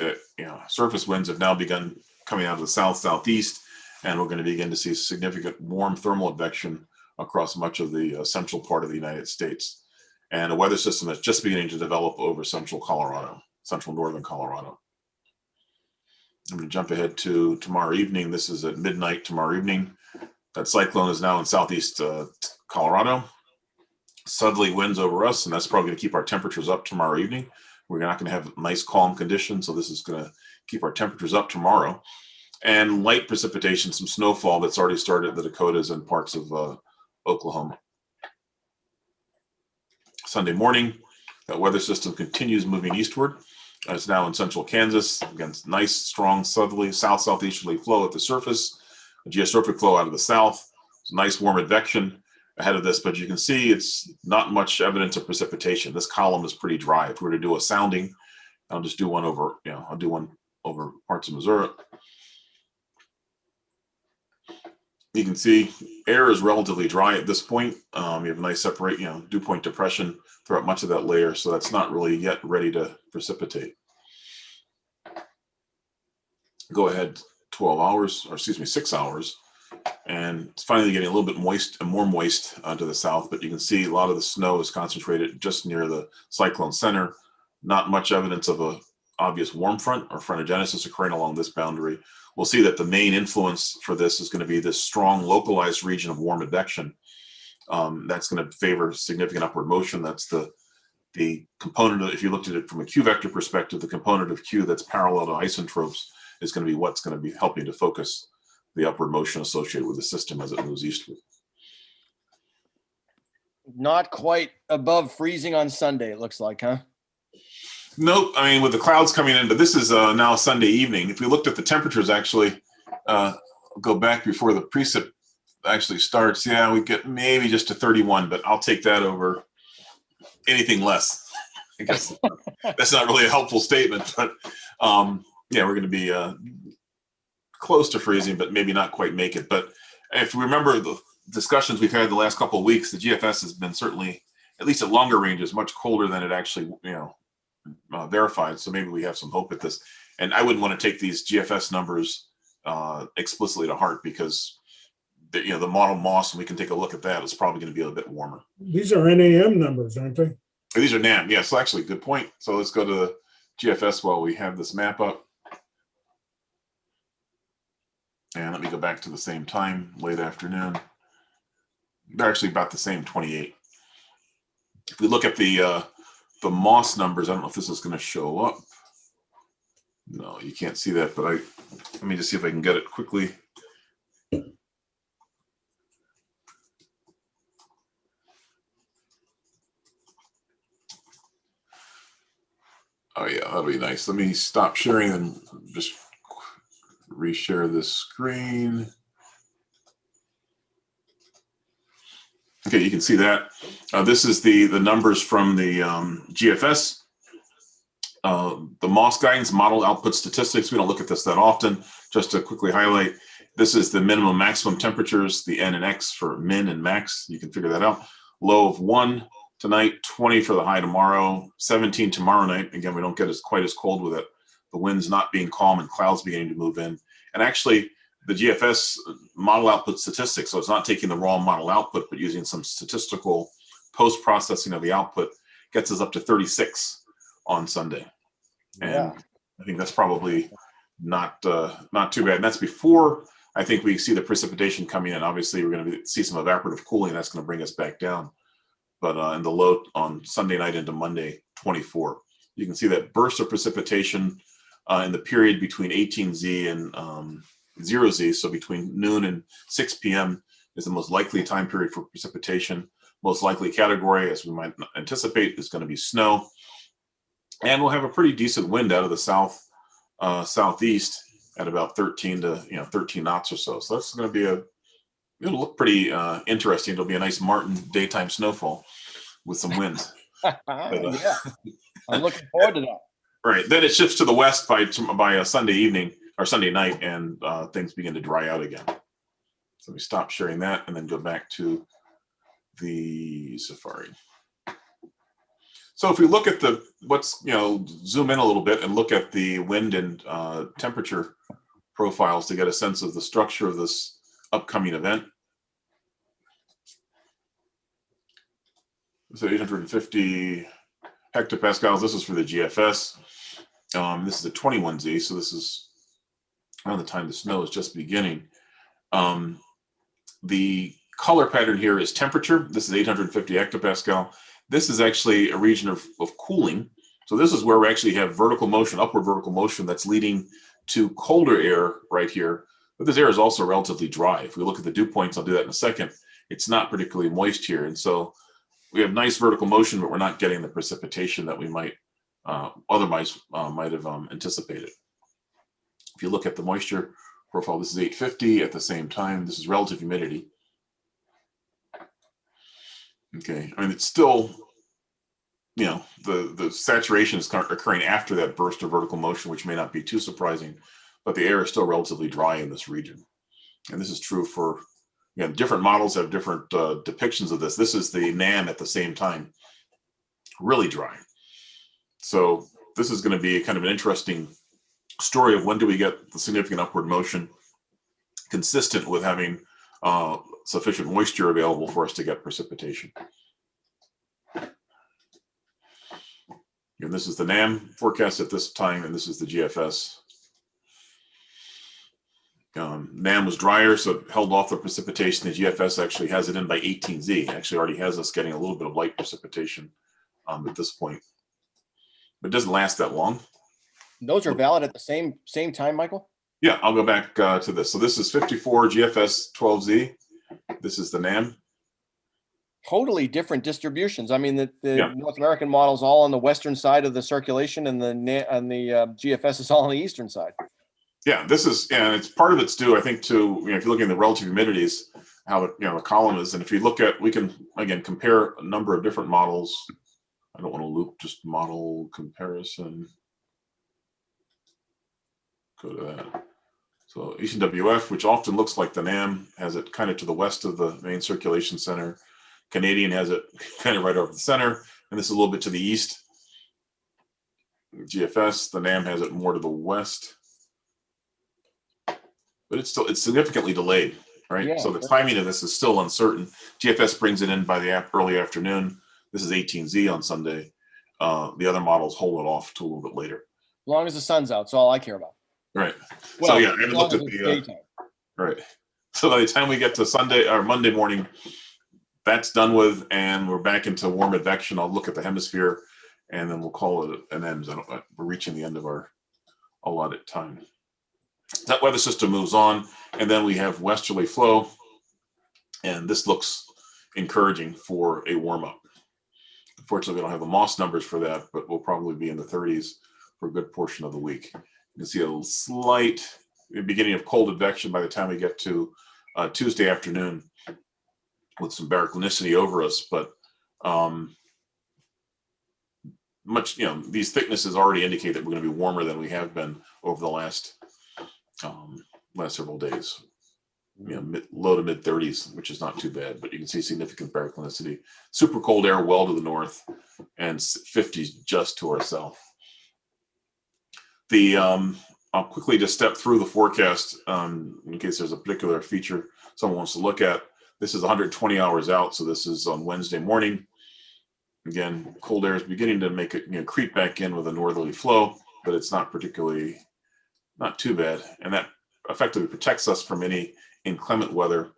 surface winds have now begun coming out of the south-southeast, and we're going to begin to see significant warm thermal advection across much of the central part of the United States. And a weather system that's just beginning to develop over central Colorado, central northern Colorado. I'm going to jump ahead to tomorrow evening. This is at midnight tomorrow evening. That cyclone is now in southeast Colorado. Southerly winds over us, and that's probably going to keep our temperatures up tomorrow evening. We're not going to have nice calm conditions, so this is going to keep our temperatures up tomorrow. And light precipitation, some snowfall that's already started in the Dakotas and parts of Oklahoma. Sunday morning, that weather system continues moving eastward. It's now in central Kansas. Again, nice, strong southerly, south-southeasterly flow at the surface. A geostrophic flow out of the south. It's nice warm advection ahead of this, but you can see it's not much evidence of precipitation. This column is pretty dry. If we were to do a sounding, I'll just do one over, I'll do one over parts of Missouri. You can see air is relatively dry at this point. You have a nice dew point depression throughout much of that layer, so that's not really yet ready to precipitate. Go ahead 6 hours. And it's finally getting a little bit moist and more moist to the south, but you can see a lot of the snow is concentrated just near the cyclone center. Not much evidence of a obvious warm front or frontogenesis occurring along this boundary. We'll see that the main influence for this is going to be this strong localized region of warm advection. That's going to favor significant upward motion. That's the component of, if you looked at it from a Q vector perspective, the component of Q that's parallel to isotropes is going to be what's going to be helping to focus the upward motion associated with the system as it moves eastward. Not quite above freezing on Sunday, it looks like, huh? Nope. I mean, with the clouds coming in, but this is now Sunday evening. If we looked at the temperatures, actually, go back before the precip actually starts. Yeah, we get maybe just to 31, but I'll take that over anything less. I guess that's not really a helpful statement, but yeah, we're going to be close to freezing, but maybe not quite make it. But if we remember the discussions we've had the last couple of weeks, the GFS has been certainly, at least at longer ranges, much colder than it actually, verified. So maybe we have some hope at this. And I wouldn't want to take these GFS numbers explicitly to heart, because the model MOS, and we can take a look at that, is probably going to be a bit warmer. These are NAM numbers, aren't they? These are NAM. Yeah, so actually, good point. So let's go to the GFS while we have this map up. And let me go back to the same time, late afternoon. They're actually about the same, 28. If we look at the MOS numbers, I don't know if this is going to show up. No, you can't see that, but let me just see if I can get it quickly. Oh yeah, that'll be nice. Let me stop sharing and just reshare this screen. Okay, you can see that. This is the numbers from the GFS. The MOS guidance, model output statistics. We don't look at this that often. Just to quickly highlight, This is the minimum maximum temperatures, the N and X for min and max. You can figure that out. Low of 1 tonight, 20 for the high tomorrow, 17 tomorrow night. Again, we don't get quite as cold with it. The wind's not being calm and clouds beginning to move in. And actually, the GFS model output statistics, so it's not taking the raw model output, but using some statistical post-processing of the output, gets us up to 36 on Sunday. And Yeah. I think that's probably not too bad. And that's before I think we see the precipitation coming in. Obviously, we're going to see some evaporative cooling. That's going to bring us back down. But in the low on Sunday night into Monday, 24. You can see that burst of precipitation in the period between 18Z and 0Z. So between noon and 6 p.m. is the most likely time period for precipitation. Most likely category, as we might anticipate, is going to be snow. And we'll have a pretty decent wind out of the southeast at about 13 to 13 knots or so. So that's going to be it'll look pretty interesting. It'll be a nice Martin daytime snowfall with some winds. Yeah, I'm looking forward to that. Right. Then it shifts to the west by Sunday evening or Sunday night, and things begin to dry out again. So we stop sharing that and then go back to the Safari. So if we look at zoom in a little bit and look at the wind and temperature profiles to get a sense of the structure of this upcoming event. So 850 hectopascals. This is for the GFS. This is a 21Z, so this is around the time the snow is just beginning. The color pattern here is temperature. This is 850 hectopascal. This is actually a region of cooling. So this is where we actually have vertical motion, upward vertical motion that's leading to colder air right here. But this air is also relatively dry. If we look at the dew points, I'll do that in a second, it's not particularly moist here. And so we have nice vertical motion, but we're not getting the precipitation that we might otherwise might have anticipated. If you look at the moisture profile, this is 850 at the same time. This is relative humidity. Okay, I mean, it's still, the saturation is occurring after that burst of vertical motion, which may not be too surprising, but the air is still relatively dry in this region. And this is true for, different models have different depictions of this. This is the NAM at the same time, really dry. So this is going to be kind of an interesting story of when do we get the significant upward motion consistent with having sufficient moisture available for us to get precipitation. And this is the NAM forecast at this time, and this is the GFS. NAM was drier, so it held off the precipitation. The GFS actually has it in by 18Z. Actually already has us getting a little bit of light precipitation at this point. But it doesn't last that long. Those are valid at the same time, Michael? Yeah, I'll go back to this. So this is 54 GFS 12Z. This is the NAM. Totally different distributions. I mean, the North American model is all on the western side of the circulation, and the GFS is all on the eastern side. Yeah, this is, and it's part of it's due, I think, to, if you're looking at the relative humidities, how the column is, and if you look at, we can again compare a number of different models. I don't want to loop just model comparison. Go to that. So UW-AOS, which often looks like the NAM, has it kind of to the west of the main circulation center. Canadian has it kind of right over the center, and this is a little bit to the east. GFS, the NAM has it more to the west, but it's significantly delayed, right? Yeah, so the timing of this is still uncertain. GFS brings it in by the early afternoon. This is 18Z on Sunday. The other models hold it off to a little bit later. As long as the sun's out, it's all I care about. Right. Well, so yeah, I haven't looked at the right. So by the time we get to Sunday or Monday morning, that's done with, and we're back into warm advection. I'll look at the hemisphere, and then we'll call it an end. We're reaching the end of our allotted time. That weather system moves on, and then we have westerly flow, and this looks encouraging for a warm up. Unfortunately, we don't have the MOS numbers for that, but we'll probably be in the 30s for a good portion of the week. You can see a slight beginning of cold advection by the time we get to Tuesday afternoon with some baroclinicity over us, but these thicknesses already indicate that we're going to be warmer than we have been over the last several days. low to mid 30s, which is not too bad, but you can see significant barochronicity. Super cold air well to the north, and 50s just to our south. I'll quickly just step through the forecast in case there's a particular feature someone wants to look at. This is 120 hours out, so this is on Wednesday morning. Again, cold air is beginning to make it creep back in with a northerly flow, but it's not too bad, and that effectively protects us from any inclement weather.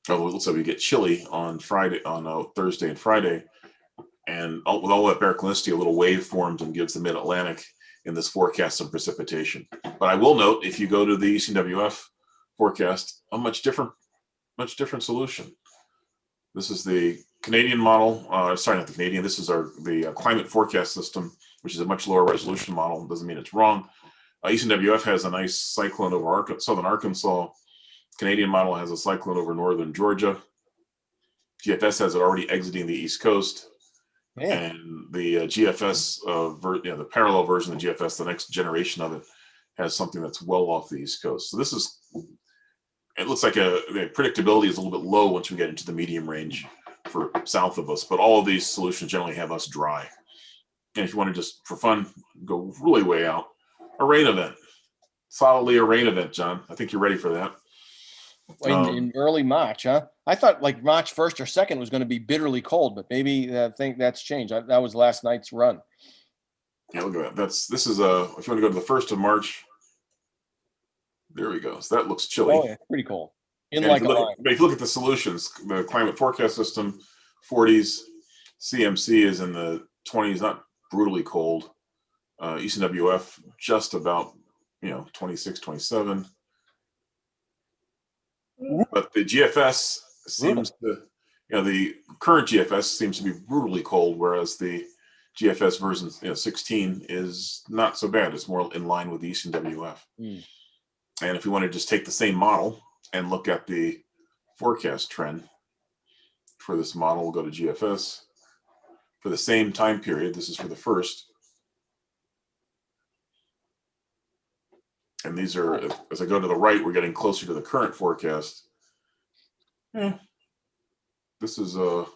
Although it looks like we get chilly on Thursday and Friday, and with all that barochronicity, a little wave forms and gives the mid-Atlantic in this forecast some precipitation. But I will note, if you go to the ECWF forecast, a much different solution. This is the Canadian model. Sorry, not the Canadian. This is the climate forecast system, which is a much lower resolution model. Doesn't mean it's wrong. ECWF has a nice cyclone over southern Arkansas. Canadian model has a cyclone over northern Georgia. GFS has it already exiting the East Coast. Man. And the GFS, the parallel version of GFS, the next generation of it, has something that's well off the East Coast. So it looks like the predictability is a little bit low once we get into the medium range for south of us, but all of these solutions generally have us dry. And if you want to just, for fun, go really way out, a rain event, solidly a rain event, John. I think you're ready for that. In early March, huh? I thought like March 1st or 2nd was going to be bitterly cold, but maybe I think that's changed. That was last night's run. Yeah, look at that. This is if you want to go to the 1st of March, there we go. So that looks chilly. Oh yeah, pretty cold. But if you look at the solutions, the climate forecast system, 40s, CMC is in the 20s, not brutally cold. ECWF just about 26, 27. But the GFS seems to, the current GFS seems to be brutally cold, whereas the GFS version 16 is not so bad. It's more in line with the ECWF. And if we want to just take the same model and look at the forecast trend for this model, we'll go to GFS for the same time period. This is for the 1st. And these are, as I go to the right, we're getting closer to the current forecast. This is it's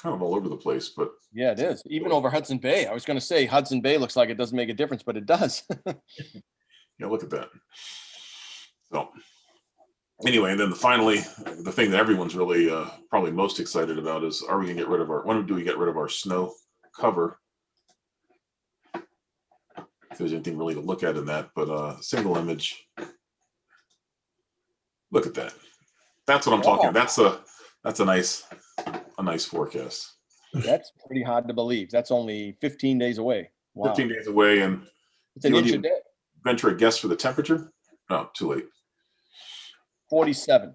kind of all over the place, but yeah, it is. Even over Hudson Bay. I was going to say Hudson Bay looks like it doesn't make a difference, but it does. Yeah, look at that. So anyway, and then finally, the thing that everyone's really probably most excited about is, are we going to get rid of when do we get rid of our snow cover? If there's anything really to look at in that, but single image. Look at that. That's what I'm talking about. That's a nice forecast. That's pretty hard to believe. That's only 15 days away. Wow. 15 days away, and it's an inch a day. Venture a guess for the temperature? No, too late. 47.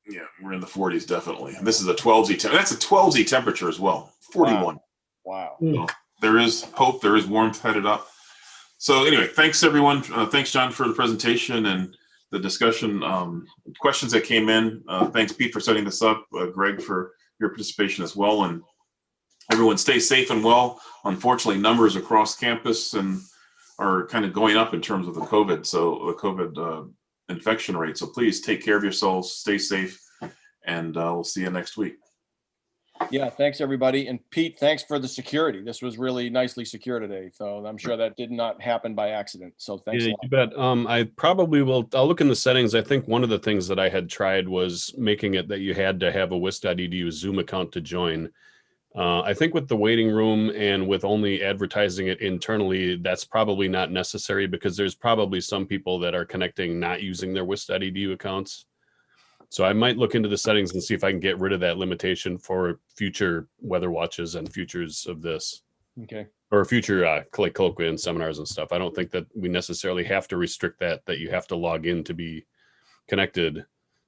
Yeah, we're in the 40s definitely. And this is a 12Z temperature. That's a 12Z temperature as well. 41. Wow. So there is hope. There is warmth headed up. So anyway, thanks everyone. Thanks, John, for the presentation and the discussion. Questions that came in. Thanks, Pete, for setting this up. Greg, for your participation as well. And everyone stay safe and well. Unfortunately, numbers across campus are kind of going up in terms of the COVID infection rate. So please take care of yourselves, stay safe, and we'll see you next week. Yeah, thanks everybody. And Pete, thanks for the security. This was really nicely secure today. So I'm sure that did not happen by accident. So thanks a lot. You bet. I probably will. I'll look in the settings. I think one of the things that I had tried was making it that you had to have a WIS.edu Zoom account to join. I think with the waiting room and with only advertising it internally, that's probably not necessary, because there's probably some people that are connecting not using their WIS.edu accounts. So I might look into the settings and see if I can get rid of that limitation for future weather watches and futures of this. Okay. Or future colloquia and seminars and stuff. I don't think that we necessarily have to restrict that you have to log in to be connected,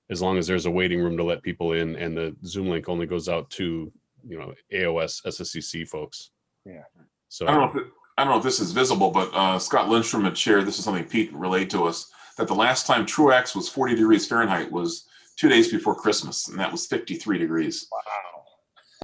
as long as there's a waiting room to let people in, and the Zoom link only goes out to AOS SSCC folks. Yeah. So I don't know if this is visible, but Scott Lindstrom had shared, this is something Pete relayed to us, that the last time Truax was 40 degrees Fahrenheit was 2 days before Christmas, and that was 53 degrees. Wow.